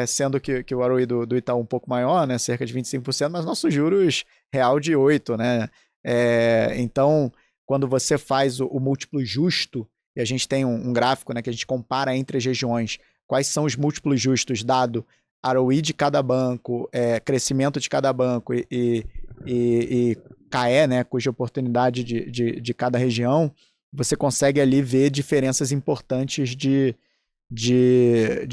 sendo que o ROE do Itaú um pouco maior, né? Cerca de 25%, mas nossos juros real de 8%, né? Então, quando você faz o múltiplo justo, e a gente tem um gráfico, né, que a gente compara entre as regiões, quais são os múltiplos justos dado ROE de cada banco, crescimento de cada banco e CAE, né, cuja oportunidade de cada região, você consegue ali ver diferenças importantes de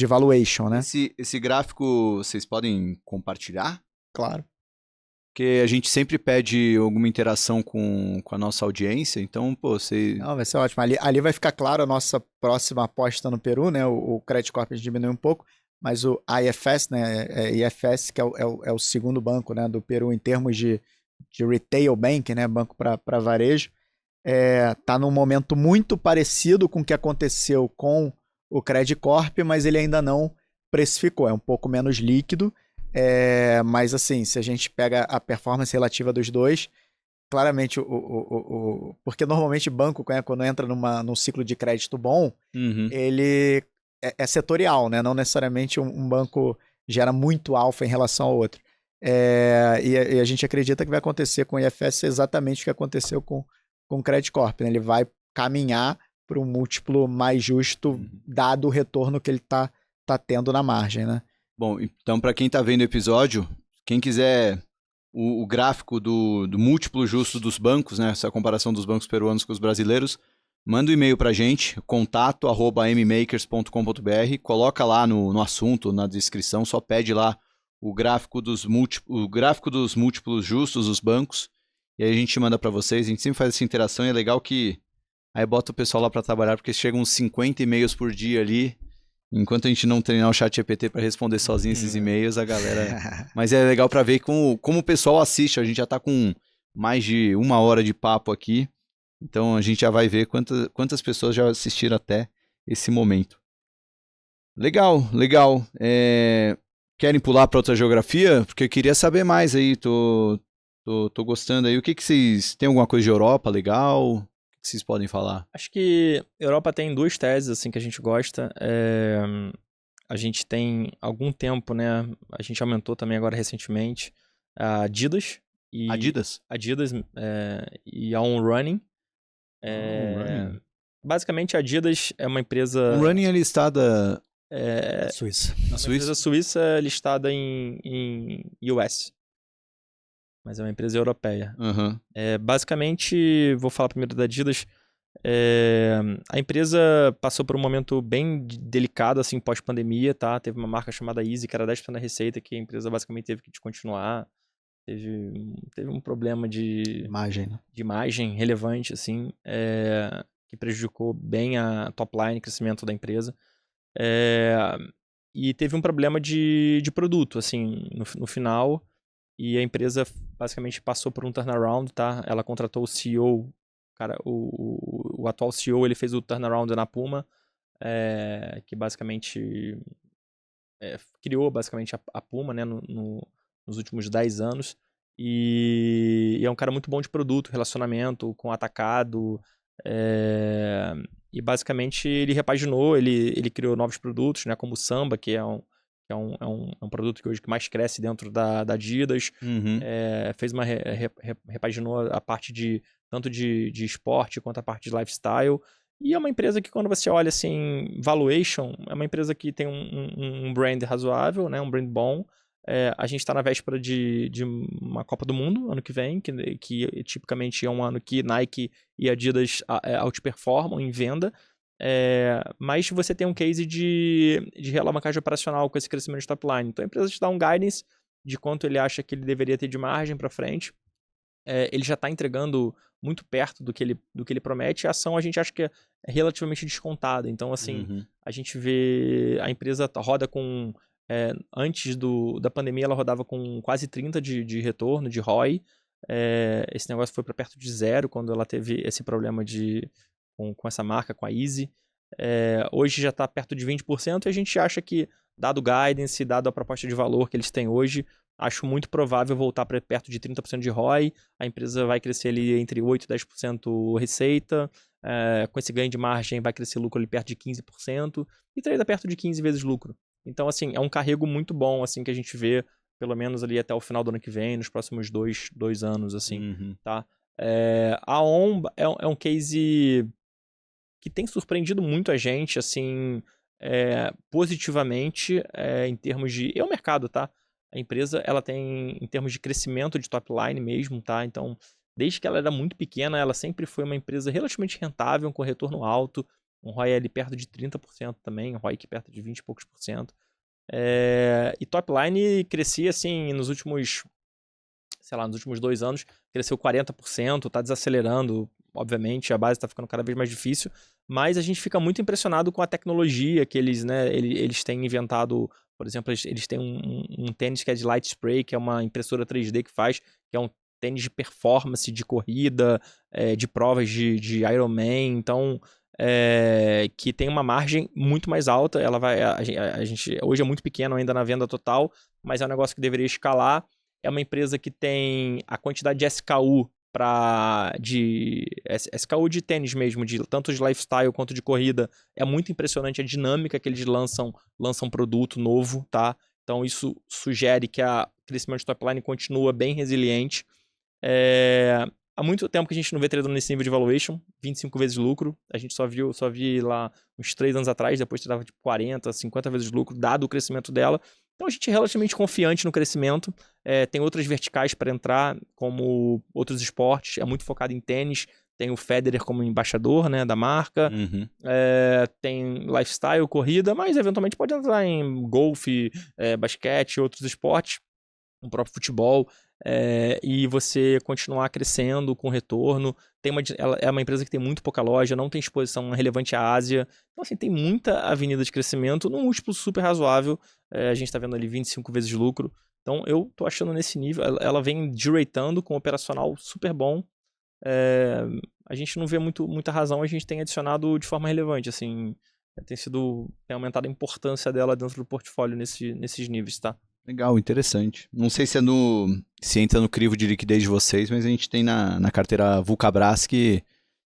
valuation, né? Esse gráfico vocês podem compartilhar? Claro. Porque a gente sempre pede alguma interação com a nossa audiência, então, pô, você... Não, vai ser ótimo. Ali vai ficar claro a nossa próxima aposta no Peru, né? O Credit Corp diminui um pouco, mas o IFS, né? IFS, que é o segundo banco, né, do Peru em termos de retail bank, né? Banco para varejo, tá num momento muito parecido com o que aconteceu com o Credit Corp, mas ele ainda não precificou, é um pouco menos líquido. Mas assim, se a gente pega a performance relativa dos dois, claramente porque normalmente banco, quando entra num ciclo de crédito bom, ele é setorial, né? Não necessariamente um banco gera muito alfa em relação ao outro. E a gente acredita que vai acontecer com o IFS exatamente o que aconteceu com o Credit Corp, né? Ele vai caminhar para um múltiplo mais justo, dado o retorno que ele tá tendo na margem, né? Bom, então para quem está vendo o episódio, quem quiser o gráfico do múltiplo justo dos bancos, né, essa comparação dos bancos peruanos com os brasileiros, manda um e-mail para a gente, contato@mmakers.com.br, coloca lá no assunto, na descrição, só pede lá o gráfico dos múltiplos justos dos bancos, e aí a gente manda para vocês. A gente sempre faz essa interação e é legal que aí bota o pessoal lá para trabalhar, porque chegam uns 50 e-mails por dia ali. Enquanto a gente não treinar o ChatGPT para responder sozinho esses e-mails, a galera... Mas é legal para ver como o pessoal assiste. A gente já tá com mais de 1 hora de papo aqui. Então a gente já vai ver quantas pessoas já assistiram até esse momento. Legal. Querem pular para outra geografia? Porque eu queria saber mais aí. Tô gostando aí. O que vocês... Tem alguma coisa de Europa legal? Que vocês podem falar? Acho que a Europa tem 2 teses assim que a gente gosta. A gente tem algum tempo, né? A gente aumentou também agora recentemente a Adidas. Adidas E a On Running. Basicamente, a Adidas é uma empresa... On Running é listada... Suíça. Uma empresa suíça listada em US. Mas é uma empresa europeia. Basicamente, vou falar primeiro da Adidas. A empresa passou por um momento bem delicado, assim, pós-pandemia, tá? Teve uma marca chamada Easy, que era 10% da receita, que a empresa basicamente teve que descontinuar. Teve um problema de imagem, né? De imagem relevante, assim, que prejudicou bem a top line, crescimento da empresa. E teve um problema de produto, assim, no final... E a empresa basicamente passou por um turnaround, tá? Ela contratou o CEO, cara, o atual CEO, ele fez o turnaround na Puma, que basicamente criou basicamente a Puma, né, nos últimos 10 anos. E é um cara muito bom de produto, relacionamento com atacado. E basicamente ele repaginou, ele criou novos produtos, né, como o Samba, que é um produto que hoje que mais cresce dentro da Adidas. Fez repaginou a parte tanto de esporte quanto a parte de lifestyle. E é uma empresa que, quando você olha assim, valuation, é uma empresa que tem um brand razoável, né, um brand bom. A gente está na véspera de uma Copa do Mundo, ano que vem, que tipicamente é um ano que Nike e Adidas outperformam em venda. Mas você tem um case de realavancagem operacional com esse crescimento de top line. Então a empresa te dá um guidance de quanto ele acha que ele deveria ter de margem para frente. Ele já está entregando muito perto do que ele promete. A ação a gente acha que é relativamente descontada. Então, assim, a gente vê a empresa roda com... antes da pandemia, ela rodava com quase 30 de retorno, de ROI. Esse negócio foi para perto de 0 quando ela teve esse problema com essa marca, com a Easy. Hoje já está perto de 20% e a gente acha que, dado o guidance, dado a proposta de valor que eles têm hoje, acho muito provável voltar para perto de 30% de ROI. A empresa vai crescer ali entre 8% e 10% receita. Com esse ganho de margem, vai crescer lucro ali perto de 15% e trade perto de 15 vezes lucro. Então, assim, é um carrego muito bom, assim, que a gente vê, pelo menos ali até o final do ano que vem, nos próximos dois anos, assim, tá? A ON é um case que tem surpreendido muito a gente, assim, positivamente, em termos de... E o mercado, tá? A empresa, ela tem, em termos de crescimento de top line mesmo, tá? Então, desde que ela era muito pequena, ela sempre foi uma empresa relativamente rentável, com retorno alto, um ROI ali perto de 30% também, um ROI perto de 20 e poucos por cento. E top line crescia, assim, nos últimos 2 anos, cresceu 40%, tá desacelerando, obviamente, a base tá ficando cada vez mais difícil, mas a gente fica muito impressionado com a tecnologia que eles, né, eles têm inventado. Por exemplo, eles têm um tênis que é de Light Spray, que é uma impressora 3D que faz, que é um tênis de performance, de corrida, de provas de Ironman, então, que tem uma margem muito mais alta. A gente hoje é muito pequeno ainda na venda total, mas é um negócio que deveria escalar. É uma empresa que tem a quantidade de SKU SKU de tênis mesmo, tanto de lifestyle quanto de corrida, é muito impressionante a dinâmica que eles lançam produto novo, tá? Então isso sugere que o crescimento de top line continua bem resiliente. Há muito tempo que a gente não vê tradando nesse nível de valuation, 25 vezes lucro. A gente só vi lá uns 3 anos atrás, depois tradava tipo 40, 50 vezes lucro, dado o crescimento dela. Então a gente é relativamente confiante no crescimento. Tem outras verticais para entrar, como outros esportes. É muito focado em tênis. Tem o Federer como embaixador, né, da marca. Tem lifestyle, corrida, mas eventualmente pode entrar em golfe, basquete, outros esportes, o próprio futebol. E você continuar crescendo com retorno. Ela é uma empresa que tem muito pouca loja, não tem exposição relevante à Ásia. Então, assim, tem muita avenida de crescimento num múltiplo super razoável. A gente está vendo ali 25 vezes lucro. Então, eu tô achando nesse nível. Ela vem direitando com um operacional super bom. A gente não vê muita razão, a gente tem adicionado de forma relevante, assim. Tem aumentado a importância dela dentro do portfólio nesses níveis, tá? Legal, interessante. Não sei se entra no crivo de liquidez de vocês, mas a gente tem na carteira Vulcabras que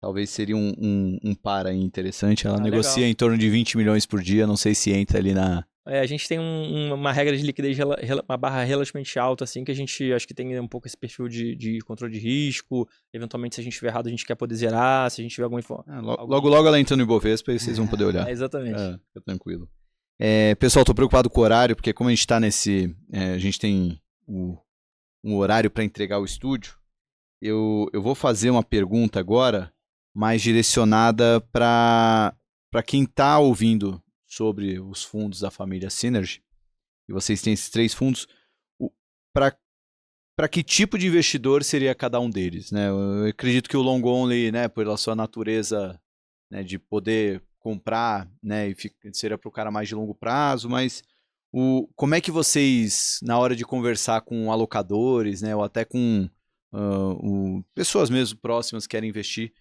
talvez seria um par aí interessante. Ela negocia legal. Em torno de 20 milhões por dia, não sei se entra ali na... A gente tem uma regra de liquidez, uma barra relativamente alta, assim, que a gente acho que tem um pouco esse perfil de controle de risco. Eventualmente, se a gente estiver errado, a gente quer poder zerar. Se a gente tiver alguma informação... Logo ela entra no Ibovespa e vocês vão poder olhar. Exatamente. Fica tranquilo. Pessoal, tô preocupado com o horário, porque como a gente tá a gente tem um horário para entregar o estúdio, eu vou fazer uma pergunta agora, mais direcionada para quem tá ouvindo sobre os fundos da família Synergy, e vocês têm esses 3 fundos, para que tipo de investidor seria cada um deles, né? Eu acredito que o long only, né, pela sua natureza, né, de poder comprar, né, e seria para o cara mais de longo prazo, mas como é que vocês, na hora de conversar com alocadores, né, ou até com pessoas mesmo próximas que querem investir,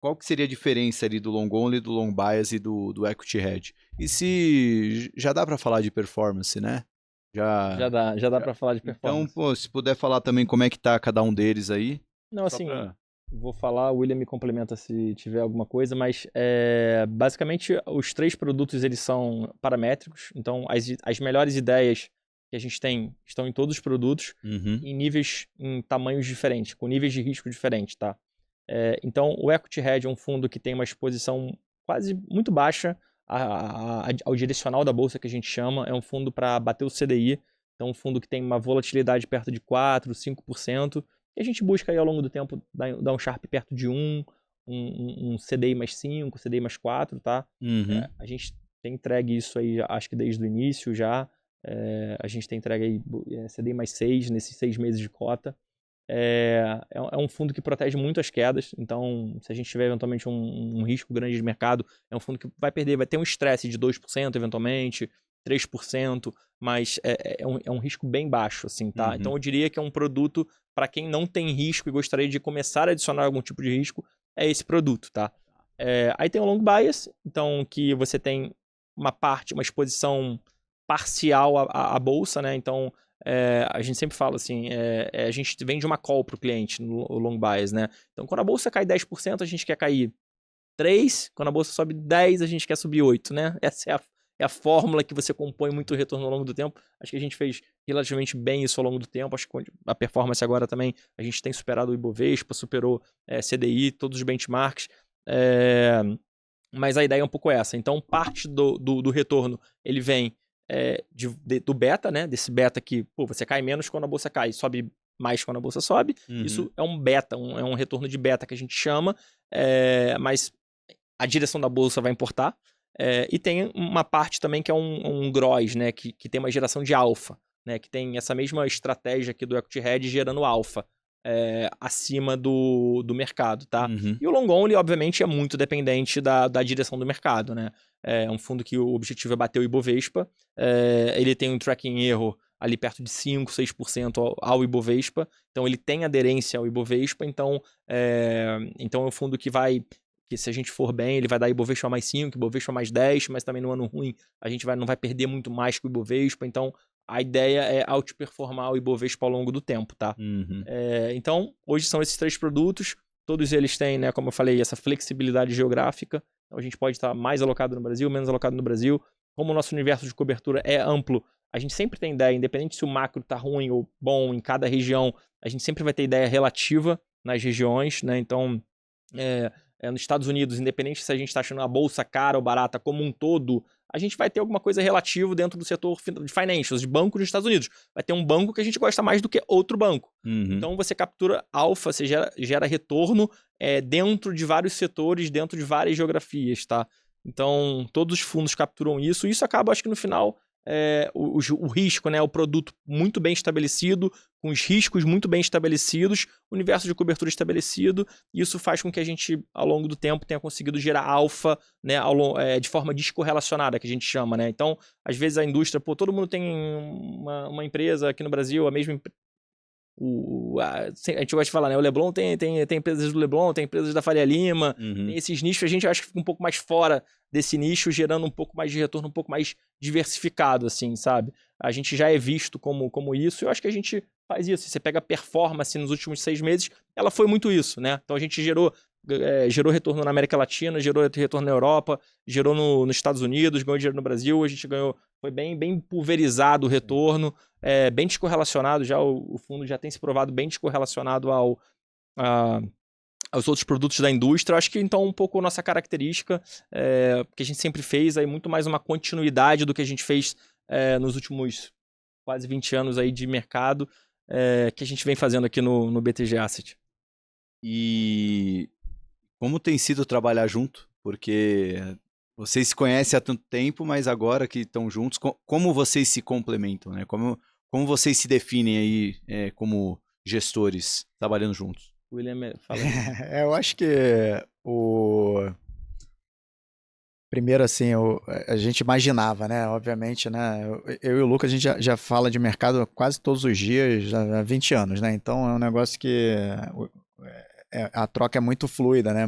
qual que seria a diferença ali do long only, do long bias e do equity hedge? E se já dá para falar de performance, né? Já dá para falar de performance. Então, se puder falar também como é que tá cada um deles aí. Não, assim, vou falar, o William me complementa se tiver alguma coisa, mas basicamente os 3 produtos eles são paramétricos, então as melhores ideias que a gente tem estão em todos os produtos, em tamanhos diferentes, com níveis de risco diferentes, tá? Então o Equity Hedge é um fundo que tem uma exposição quase muito baixa ao direcional da bolsa, que a gente chama. É um fundo para bater o CDI, Então, um fundo que tem uma volatilidade perto de 4%, 5%, e a gente busca aí ao longo do tempo dar um Sharpe perto de 1, um CDI mais 5, CDI mais 4, tá? Uhum. A gente tem entregue isso aí, acho que desde o início já. A gente tem entregue aí CDI mais 6 nesses 6 meses de cota. É um fundo que protege muito as quedas, então se a gente tiver eventualmente um risco grande de mercado, é um fundo que vai perder, vai ter um estresse de 2% eventualmente, 3%, mas é um risco bem baixo, assim, tá? Uhum. Então eu diria que é um produto para quem não tem risco e gostaria de começar a adicionar algum tipo de risco, é esse produto, tá? Aí tem o long bias, então que você tem uma exposição parcial à bolsa, né? Então a gente sempre fala assim, a gente vende uma call para o cliente no long bias, né? Então quando a bolsa cai 10%, a gente quer cair 3%, quando a bolsa sobe 10%, a gente quer subir 8%, né? Essa é a fórmula que você compõe muito retorno ao longo do tempo. Acho que a gente fez relativamente bem isso ao longo do tempo. Acho que a performance agora também, a gente tem superado o Ibovespa, superou CDI, todos os benchmarks. Mas a ideia é um pouco essa. Então, parte do retorno, ele vem do beta, né? Desse beta que, você cai menos quando a bolsa cai, sobe mais quando a bolsa sobe. Uhum. Isso é um beta, é um retorno de beta que a gente chama, mas a direção da bolsa vai importar. E tem uma parte também que é um gross, né? Que tem uma geração de alfa, né? Que tem essa mesma estratégia aqui do Equity Hedge gerando alfa acima do mercado, tá? Uhum. E o long only, obviamente, é muito dependente da direção do mercado, né? É um fundo que o objetivo é bater o Ibovespa. Ele tem um tracking erro ali perto de 5%, 6% ao Ibovespa. Então, ele tem aderência ao Ibovespa. Então é um fundo que se a gente for bem, ele vai dar Ibovespa mais 5, Ibovespa mais 10, mas também no ano ruim a gente não vai perder muito mais que o Ibovespa. Então, a ideia é outperformar o Ibovespa ao longo do tempo, tá? Uhum. Então, hoje são esses 3 produtos. Todos eles têm, né, como eu falei, essa flexibilidade geográfica. Então, a gente pode estar mais alocado no Brasil, menos alocado no Brasil. Como o nosso universo de cobertura é amplo, a gente sempre tem ideia, independente se o macro está ruim ou bom em cada região, a gente sempre vai ter ideia relativa nas regiões, né? Então, nos Estados Unidos, independente se a gente está achando a bolsa cara ou barata como um todo, a gente vai ter alguma coisa relativa dentro do setor de financials, de banco dos Estados Unidos. Vai ter um banco que a gente gosta mais do que outro banco. Uhum. Então você captura alfa, você gera retorno dentro de vários setores, dentro de várias geografias, tá? Então todos os fundos capturam isso. E isso acaba, acho que no final, o risco, né? O produto muito bem estabelecido, com os riscos muito bem estabelecidos, o universo de cobertura estabelecido, e isso faz com que a gente, ao longo do tempo, tenha conseguido gerar alfa, né, de forma descorrelacionada, que a gente chama, né? Então, às vezes a indústria, todo mundo tem uma empresa aqui no Brasil, a mesma a gente gosta de falar, né? O Leblon tem empresas do Leblon, tem empresas da Faria Lima, tem esses nichos, a gente acha que fica um pouco mais fora desse nicho, gerando um pouco mais de retorno, um pouco mais diversificado, assim, sabe? A gente já é visto como isso, e eu acho que a gente faz isso. Você pega a performance nos últimos 6 meses, ela foi muito isso, né? Então a gente gerou retorno na América Latina, gerou retorno na Europa, gerou nos Estados Unidos, ganhou dinheiro no Brasil, a gente ganhou, foi bem pulverizado o retorno, bem descorrelacionado, já o fundo já tem se provado bem descorrelacionado aos outros produtos da indústria. Eu acho que então um pouco a nossa característica, que a gente sempre fez, aí muito mais uma continuidade do que a gente fez nos últimos quase 20 anos aí de mercado, que a gente vem fazendo aqui no BTG Asset. E como tem sido trabalhar junto? Porque vocês se conhecem há tanto tempo, mas agora que estão juntos, como vocês se complementam, né? Como vocês se definem aí como gestores trabalhando juntos? William, fala. Eu acho que primeiro, assim, a gente imaginava, né? Obviamente, né? Eu e o Lucas, a gente já fala de mercado quase todos os dias há 20 anos, né? Então é um negócio que a troca é muito fluida, né?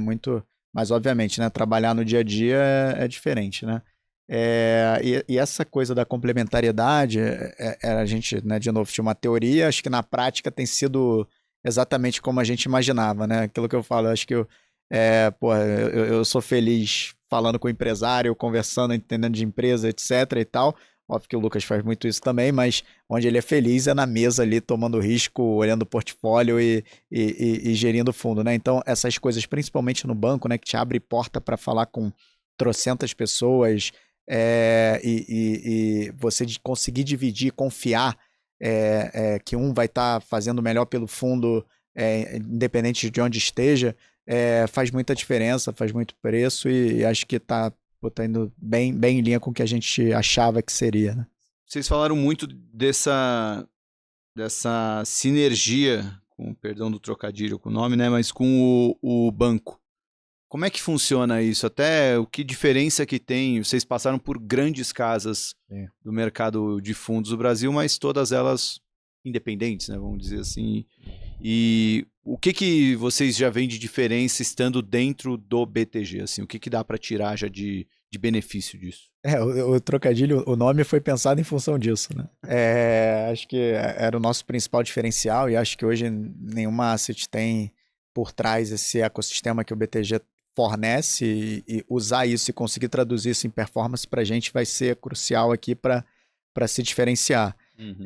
Mas obviamente, né? Trabalhar no dia a dia é diferente, né? E essa coisa da complementariedade, a gente, né, de novo, tinha uma teoria, acho que na prática tem sido exatamente como a gente imaginava, né? Aquilo que eu falo, acho que eu sou feliz falando com o empresário, conversando, entendendo de empresa, etc e tal. Óbvio que o Lucas faz muito isso também, mas onde ele é feliz é na mesa ali, tomando risco, olhando o portfólio e gerindo o fundo, né? Então, essas coisas, principalmente no banco, né, que te abre porta para falar com trocentas pessoas e você conseguir dividir, confiar que um vai estar fazendo melhor pelo fundo, independente de onde esteja, faz muita diferença, faz muito preço e acho que está indo bem em linha com o que a gente achava que seria, né? Vocês falaram muito dessa sinergia, com perdão do trocadilho com o nome, né? Mas com o banco. Como é que funciona isso? Até o que diferença que tem? Vocês passaram por grandes casas do mercado de fundos do Brasil, mas todas elas independentes, né? Vamos dizer assim. E o que vocês já veem de diferença estando dentro do BTG? Assim, o que dá para tirar já de benefício disso? O trocadilho, o nome foi pensado em função disso, né? Acho que era o nosso principal diferencial e acho que hoje nenhuma asset tem por trás esse ecossistema que o BTG fornece e usar isso e conseguir traduzir isso em performance para a gente vai ser crucial aqui para se diferenciar. Uhum.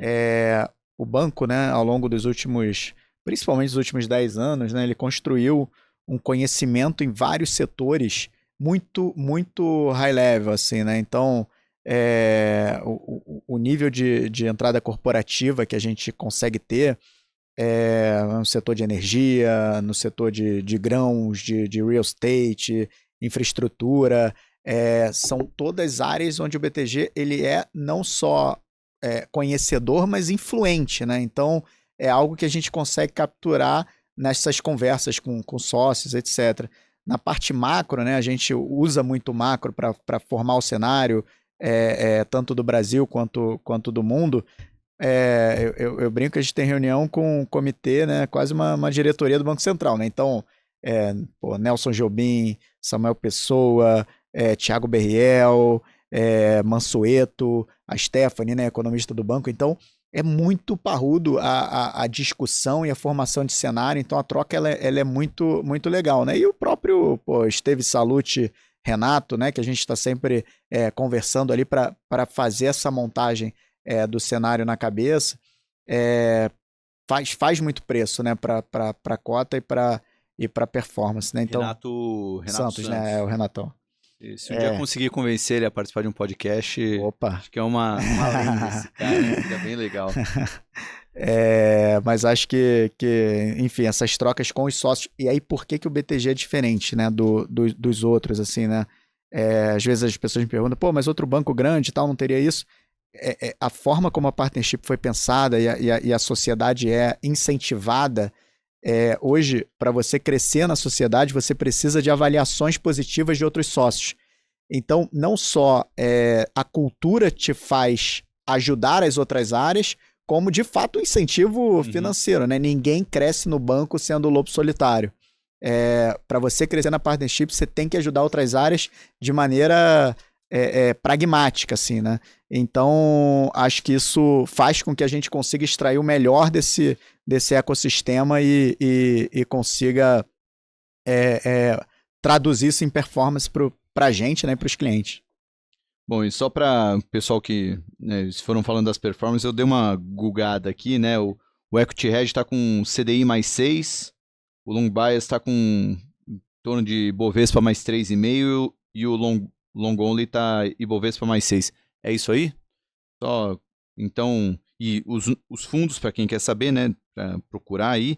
O banco, né, ao longo dos principalmente dos últimos 10 anos, né, ele construiu um conhecimento em vários setores muito, muito high level, assim, né? Então, o nível de entrada corporativa que a gente consegue ter no setor de energia, no setor de grãos, de real estate, infraestrutura, são todas áreas onde o BTG ele não só conhecedor, mas influente, né? Então, é algo que a gente consegue capturar nessas conversas com sócios, etc. Na parte macro, né, a gente usa muito macro para formar o cenário, tanto do Brasil quanto do mundo. Eu brinco que a gente tem reunião com um comitê, né, quase uma diretoria do Banco Central, né? Então, Nelson Jobim, Samuel Pessoa, Thiago Berriel, Mansueto, a Stephanie, né, economista do banco. Então, é muito parrudo a discussão e a formação de cenário, então a troca ela é muito, muito legal, né? E o próprio Esteve Salute Renato, né, que a gente está sempre conversando ali para fazer essa montagem do cenário na cabeça, faz muito preço, né, para a cota e para performance, né? Então, Renato Santos, né, o Renatão. Se um dia conseguir convencer ele a participar de um podcast, opa, acho que é uma lenda esse cara, né? Fica bem legal. Mas acho que, enfim, essas trocas com os sócios, e aí por que o BTG é diferente, né, dos outros, assim, né? Às vezes as pessoas me perguntam, pô, mas outro banco grande e tal, não teria isso? A forma como a partnership foi pensada e a sociedade é incentivada, hoje, para você crescer na sociedade, você precisa de avaliações positivas de outros sócios. Então, não só a cultura te faz ajudar as outras áreas, como, de fato, um incentivo financeiro, né? Ninguém cresce no banco sendo lobo solitário. Para você crescer na partnership, você tem que ajudar outras áreas de maneira pragmática, assim, né? Então, acho que isso faz com que a gente consiga extrair o melhor desse ecossistema e consiga traduzir isso em performance para a gente, né, e para os clientes. Bom, e só para o pessoal que foram falando das performances, eu dei uma googada aqui, né? O Equity Hedge está com CDI mais 6, o Long Bias está com em torno de Ibovespa mais 3,5 e o Long Only está Ibovespa mais 6. É isso aí? Então, e os fundos, para quem quer saber, né, para procurar aí,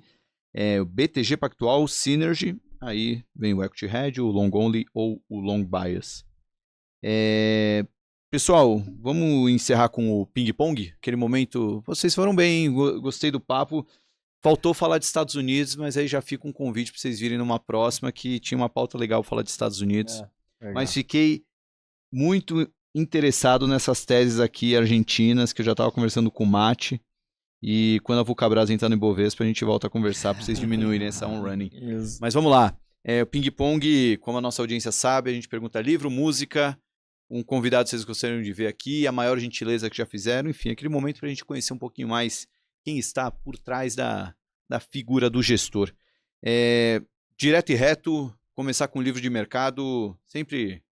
o BTG Pactual, Synergy, aí vem o Equity Hedge, o Long Only ou o Long Bias. Pessoal, vamos encerrar com o ping-pong? Aquele momento, vocês foram bem, gostei do papo. Faltou falar de Estados Unidos, mas aí já fica um convite para vocês virem numa próxima, que tinha uma pauta legal falar de Estados Unidos. Mas fiquei muito interessado nessas teses aqui argentinas, que eu já estava conversando com o Mate. E quando a Vulcabras entrar no Ibovespa, a gente volta a conversar para vocês diminuírem essa on-running. Mas vamos lá. O ping-pong, como a nossa audiência sabe, a gente pergunta livro, música, um convidado que vocês gostariam de ver aqui, a maior gentileza que já fizeram. Enfim, aquele momento para a gente conhecer um pouquinho mais quem está por trás da figura do gestor. Direto e reto, começar com o livro de mercado, sempre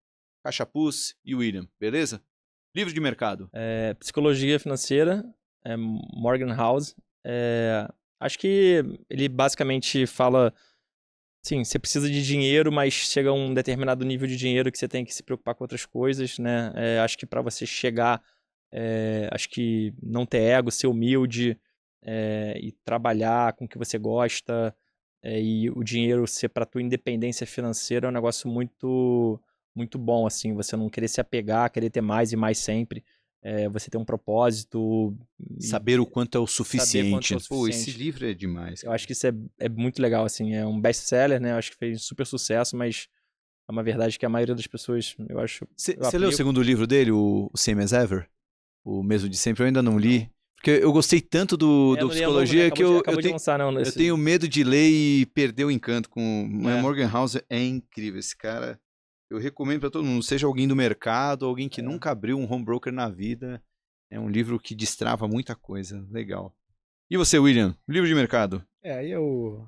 Cachapuz e William, beleza? Livro de mercado. Psicologia Financeira, Morgan House. Acho que ele basicamente fala, sim, você precisa de dinheiro, mas chega a um determinado nível de dinheiro que você tem que se preocupar com outras coisas, né? Acho que para você chegar Acho que não ter ego, ser humilde, e trabalhar com o que você gosta, e o dinheiro ser para tua independência financeira é um negócio muito, muito bom, assim, você não querer se apegar, querer ter mais e mais sempre, você ter um propósito Saber o quanto é o saber quanto suficiente. é o Pô, esse suficiente. livro é demais. Eu acho que isso é muito legal, assim, é um best-seller, né? Eu acho que fez super sucesso, mas é uma verdade que a maioria das pessoas, eu acho... Você eu leu o aplico. segundo livro dele, o Same as Ever? O mesmo de sempre? Eu ainda não li. Porque eu gostei tanto do não li a Psicologia novo, né? que eu Acabou de tenho, lançar, não. eu tenho medo de ler e perder o encanto com... É. Morgan Housel é incrível. Esse cara, eu recomendo para todo mundo. Seja alguém do mercado, alguém que nunca abriu um home broker na vida. É um livro que destrava muita coisa. Legal. E você, William? Livro de mercado? Aí eu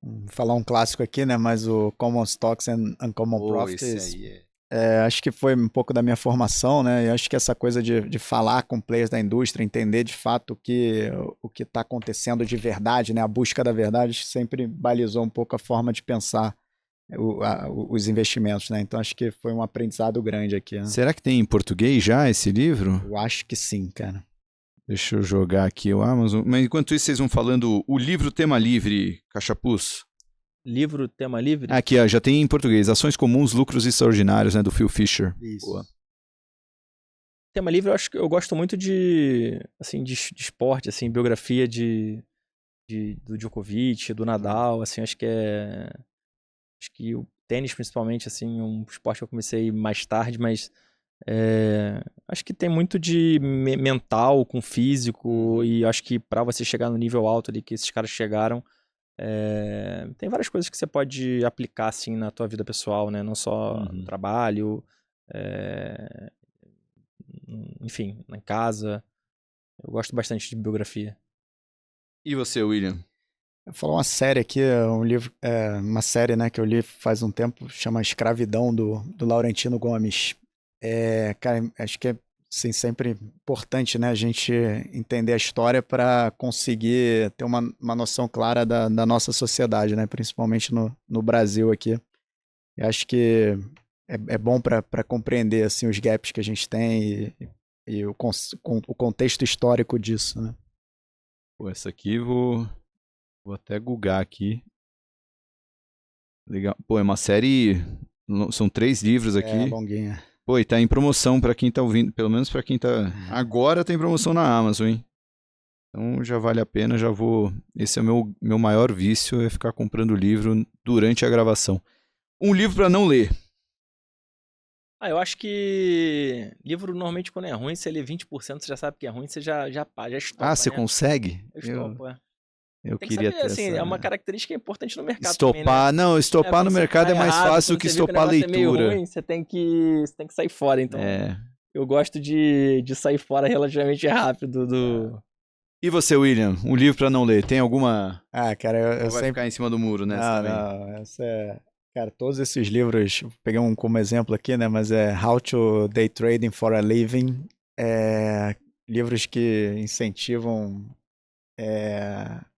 vou falar um clássico aqui, né? Mas o Common Stocks and Uncommon Pô, Profits, esse aí é... acho que foi um pouco da minha formação, né? E acho que essa coisa de falar com players da indústria, entender de fato o que está acontecendo de verdade, né? A busca da verdade sempre balizou um pouco a forma de pensar os investimentos, né? Então acho que foi um aprendizado grande aqui, né? Será que tem em português já esse livro? Eu acho que sim, cara. Deixa eu jogar aqui o Amazon. Mas enquanto isso, vocês vão falando o livro Tema Livre, Cachapuz. Livro tema livre? Aqui, ó, já tem em português. Ações Comuns, Lucros Extraordinários, né? Do Phil Fisher. Isso. Boa. Tema livre, eu acho que eu gosto muito de esporte, assim, biografia do Djokovic, do Nadal, assim, acho que o tênis, principalmente, assim, é um esporte que eu comecei mais tarde, mas acho que tem muito de mental com físico, e acho que para você chegar no nível alto ali que esses caras chegaram, tem várias coisas que você pode aplicar, assim, na tua vida pessoal, né? Não só no trabalho, enfim, na casa. Eu gosto bastante de biografia. E você, William? Eu vou falar uma série aqui, um livro, uma série, né, que eu li faz um tempo, chama Escravidão, do Laurentino Gomes. Cara, acho que é assim, sempre importante, né, a gente entender a história para conseguir ter uma noção clara da nossa sociedade, né, principalmente no Brasil aqui. Eu acho que é bom para compreender assim, os gaps que a gente tem e o contexto histórico disso, né. Pô, essa aqui vou até googar aqui. Legal. Pô, é uma série... São 3 livros aqui. É longuinha. Pô, e tá em promoção pra quem tá ouvindo. Pelo menos pra quem tá... Agora tem promoção na Amazon, hein? Então já vale a pena, já vou... Esse é o meu maior vício, é ficar comprando livro durante a gravação. Um livro pra não ler. Eu acho que livro, normalmente, quando é ruim, você lê 20%, você já sabe que é ruim, você já estopa, Ah, você né? consegue? Eu estopo, Eu Tem que queria saber, ter assim, essa... é uma característica importante no mercado Estopar, também, né? não, estopar Quando no você mercado tá é mais errado, fácil quando que você vê estopar a o negócio é meio leitura. ruim, você tem que sair fora. Então, eu gosto de sair fora relativamente rápido do... E você, William? Um livro pra não ler, tem alguma... Cara, eu Ou vai sempre... ficar em cima do muro nessa também? Não, essa é... Cara, todos esses livros, peguei um como exemplo aqui, né, mas How to Day Trading for a Living, livros que incentivam,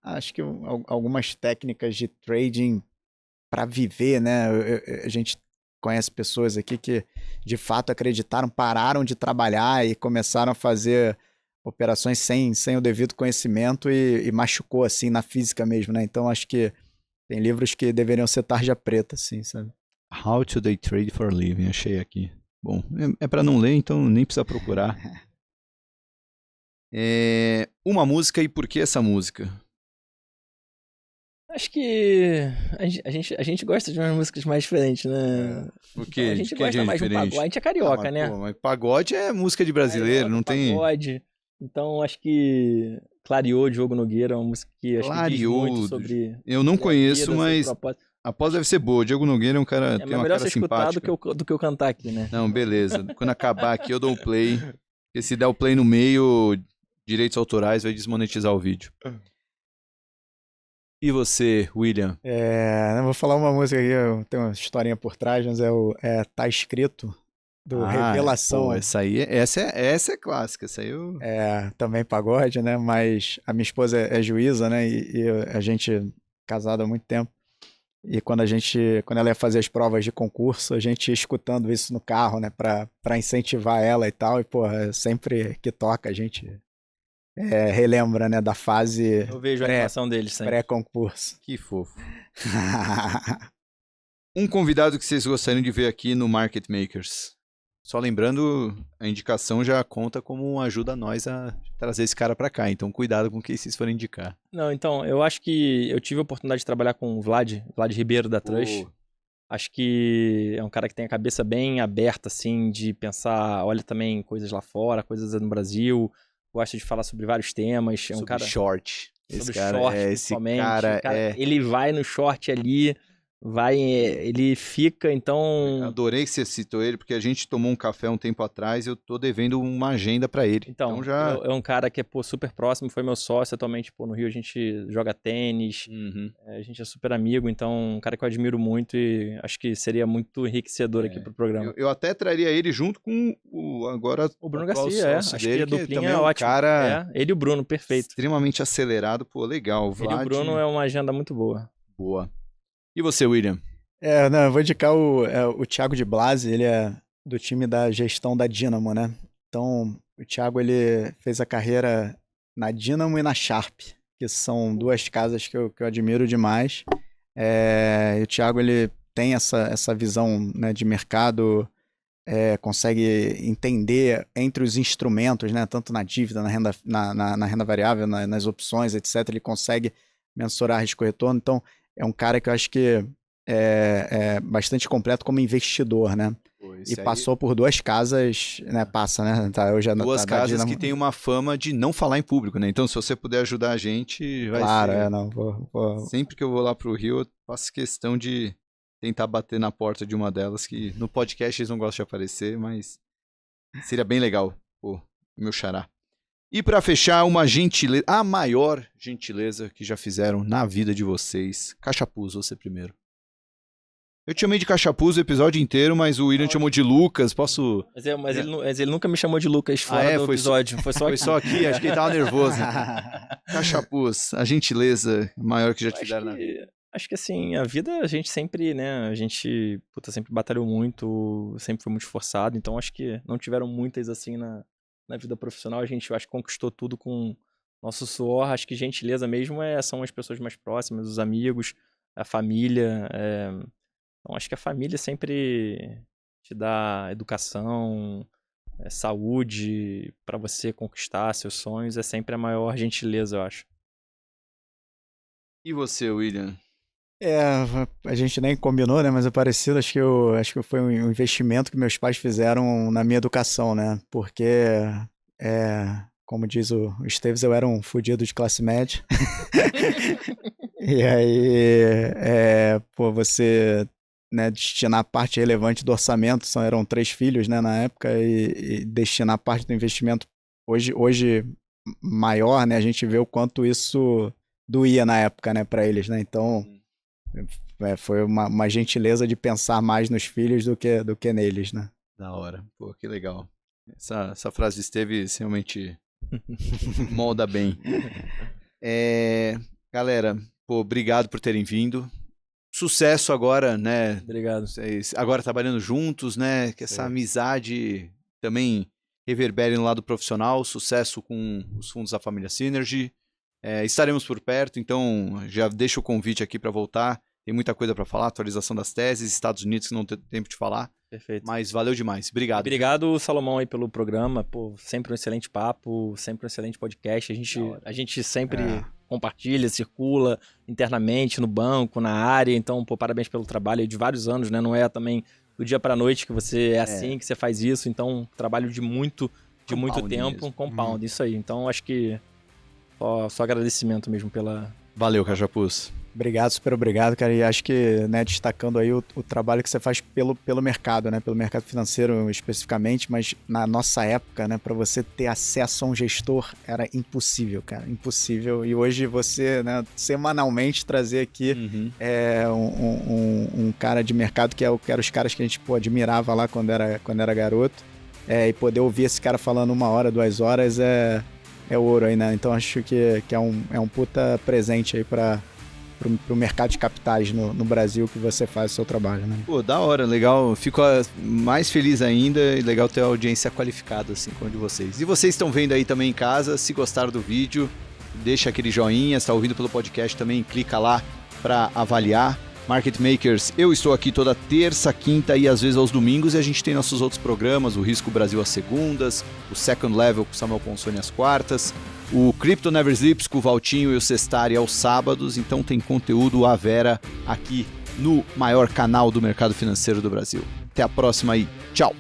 acho que algumas técnicas de trading para viver, né, a gente conhece pessoas aqui que de fato acreditaram, pararam de trabalhar e começaram a fazer operações sem o devido conhecimento e machucou assim na física mesmo, né, então acho que tem livros que deveriam ser tarja preta, assim, sabe? How to Day Trade for a Living, achei aqui. Bom, é pra não ler, então nem precisa procurar. Uma música e por que essa música? Acho que a gente gosta de umas músicas mais diferentes, né? Por Então, quê? a gente De que gosta mais de um diferente? pagode. A gente é carioca, mas, né? Pô, mas pagode é música de brasileiro, Carioca, não tem... pagode. Então, acho que Clareou, Diogo Nogueira, é uma música que acho que diz muito Clareou. sobre... Eu não sobre a conheço, vida, sobre o mas propósito. após deve ser boa. Diogo Nogueira é um cara, tem É uma melhor cara você escutar simpática. do que eu cantar aqui, né? Não, beleza. Quando acabar aqui eu dou um play. Porque se der o play no meio, direitos autorais vai desmonetizar o vídeo. E você, William? Eu vou falar uma música aqui, tem uma historinha por trás, mas Tá Escrito, do Revelação. Pô, essa é clássica, essa aí eu... Também pagode, né? Mas a minha esposa é juíza, né? E a gente casado há muito tempo. E quando ela ia fazer as provas de concurso, a gente ia escutando isso no carro, né, pra incentivar ela e tal. E, porra, sempre que toca, a gente relembra, né, da fase Eu vejo a animação deles sempre. pré-concurso. Que fofo. Um convidado que vocês gostariam de ver aqui no Market Makers. Só lembrando, a indicação já conta como ajuda nós a trazer esse cara pra cá. Então, cuidado com quem vocês forem indicar. Não, então, eu acho que eu tive a oportunidade de trabalhar com o Vlad Ribeiro da Trust. Acho que é um cara que tem a cabeça bem aberta, assim, de pensar, olha também coisas lá fora, coisas no Brasil. Gosta de falar sobre vários temas. É um sobre cara... short. Sobre Esse cara, short, esse principalmente. cara Ele vai no short ali, ele fica, então... Adorei que você citou ele, porque a gente tomou um café um tempo atrás e eu tô devendo uma agenda pra ele. Então, já... é um cara que é super próximo, foi meu sócio atualmente, no Rio a gente joga tênis, a gente é super amigo, então um cara que eu admiro muito e acho que seria muito enriquecedor aqui pro programa. Eu até traria ele junto com o Bruno Garcia, acho que a duplinha também é ótima. Cara ele e o Bruno, perfeito. Extremamente acelerado, pô, legal. Ele e o Bruno é uma agenda muito boa. Boa. E você, William? Eu vou indicar o Thiago de Blasi, ele é do time da gestão da Dynamo, né? Então, o Thiago, ele fez a carreira na Dynamo e na Sharp, que são duas casas que eu admiro demais. E o Thiago, ele tem essa visão, né, de mercado, consegue entender entre os instrumentos, né, tanto na dívida, na renda variável, nas opções, etc. Ele consegue mensurar risco-retorno. Então, é um cara que eu acho que é bastante completo como investidor, né? E passou por duas casas, né? Duas casas que tem uma fama de não falar em público, né? Então, se você puder ajudar a gente, vai ser... Claro, Sempre que eu vou lá pro Rio, eu faço questão de tentar bater na porta de uma delas, que no podcast eles não gostam de aparecer, mas seria bem legal, pô, meu xará. E pra fechar, uma gentileza, a maior gentileza que já fizeram na vida de vocês. Cachapuz, você primeiro. Eu te chamei de Cachapuz o episódio inteiro, mas o William chamou de Lucas, posso... Mas ele nunca me chamou de Lucas fora do episódio, foi só aqui. Acho que ele tava nervoso. Cachapuz, a gentileza maior que já te fizeram na vida. Acho que assim, a vida a gente sempre, né, sempre batalhou muito, sempre foi muito esforçado, então acho que não tiveram muitas assim na vida profissional, eu acho que conquistou tudo com nosso suor. Acho que gentileza mesmo são as pessoas mais próximas, os amigos, a família. Então acho que a família sempre te dá educação, saúde para você conquistar seus sonhos, é sempre a maior gentileza, eu acho. E você, William? A gente nem combinou, né? Mas é parecido. Acho que foi um investimento que meus pais fizeram na minha educação, né? Porque, como diz o Esteves, eu era um fudido de classe média. E aí, você, né, destinar parte relevante do orçamento, eram 3 filhos, né, na época, e destinar parte do investimento hoje maior, né? A gente vê o quanto isso doía na época, né, para eles, né? Então... foi uma gentileza de pensar mais nos filhos do que neles, né? Da hora. Pô, que legal. Essa frase esteve realmente molda bem. Galera, pô, obrigado por terem vindo. Sucesso agora, né? Obrigado. Agora trabalhando juntos, né? Que essa amizade também reverbere no lado profissional. Sucesso com os fundos da família Synergy. Estaremos por perto, então já deixo o convite aqui para voltar. Tem muita coisa para falar, atualização das teses, Estados Unidos que não tem tempo de falar. Perfeito. Mas valeu demais. Obrigado. Obrigado, Salomão, aí pelo programa. Pô, sempre um excelente papo, sempre um excelente podcast. A gente sempre compartilha, circula internamente no banco, na área. Então, pô, parabéns pelo trabalho aí de vários anos, né? Não é também do dia para noite que você assim, que você faz isso. Então, trabalho de muito tempo, compound, isso aí. Então, acho que só agradecimento mesmo pela... Valeu, Cachapuz. Obrigado, super obrigado, cara. E acho que, né, destacando aí o trabalho que você faz pelo mercado, né? Pelo mercado financeiro especificamente, mas na nossa época, né, para você ter acesso a um gestor era impossível, cara. Impossível. E hoje você, né, semanalmente trazer aqui um cara de mercado que era os caras que a gente, pô, admirava lá quando era garoto. E poder ouvir esse cara falando 1 hora, 2 horas é ouro aí, né? Então acho que é um puta presente aí pra pro mercado de capitais no Brasil que você faz o seu trabalho, né? Pô, da hora, legal. Fico mais feliz ainda e legal ter a audiência qualificada, assim, como a de vocês. E vocês estão vendo aí também em casa, se gostaram do vídeo, deixa aquele joinha, se tá ouvindo pelo podcast também, clica lá para avaliar. Market Makers, eu estou aqui toda terça, quinta e às vezes aos domingos, e a gente tem nossos outros programas, o Risco Brasil às segundas, o Second Level com o Samuel Ponsoni às quartas, o Crypto Never Sleeps com o Valtinho e o Sestari aos sábados, então tem conteúdo à vera aqui no maior canal do mercado financeiro do Brasil. Até a próxima aí, tchau!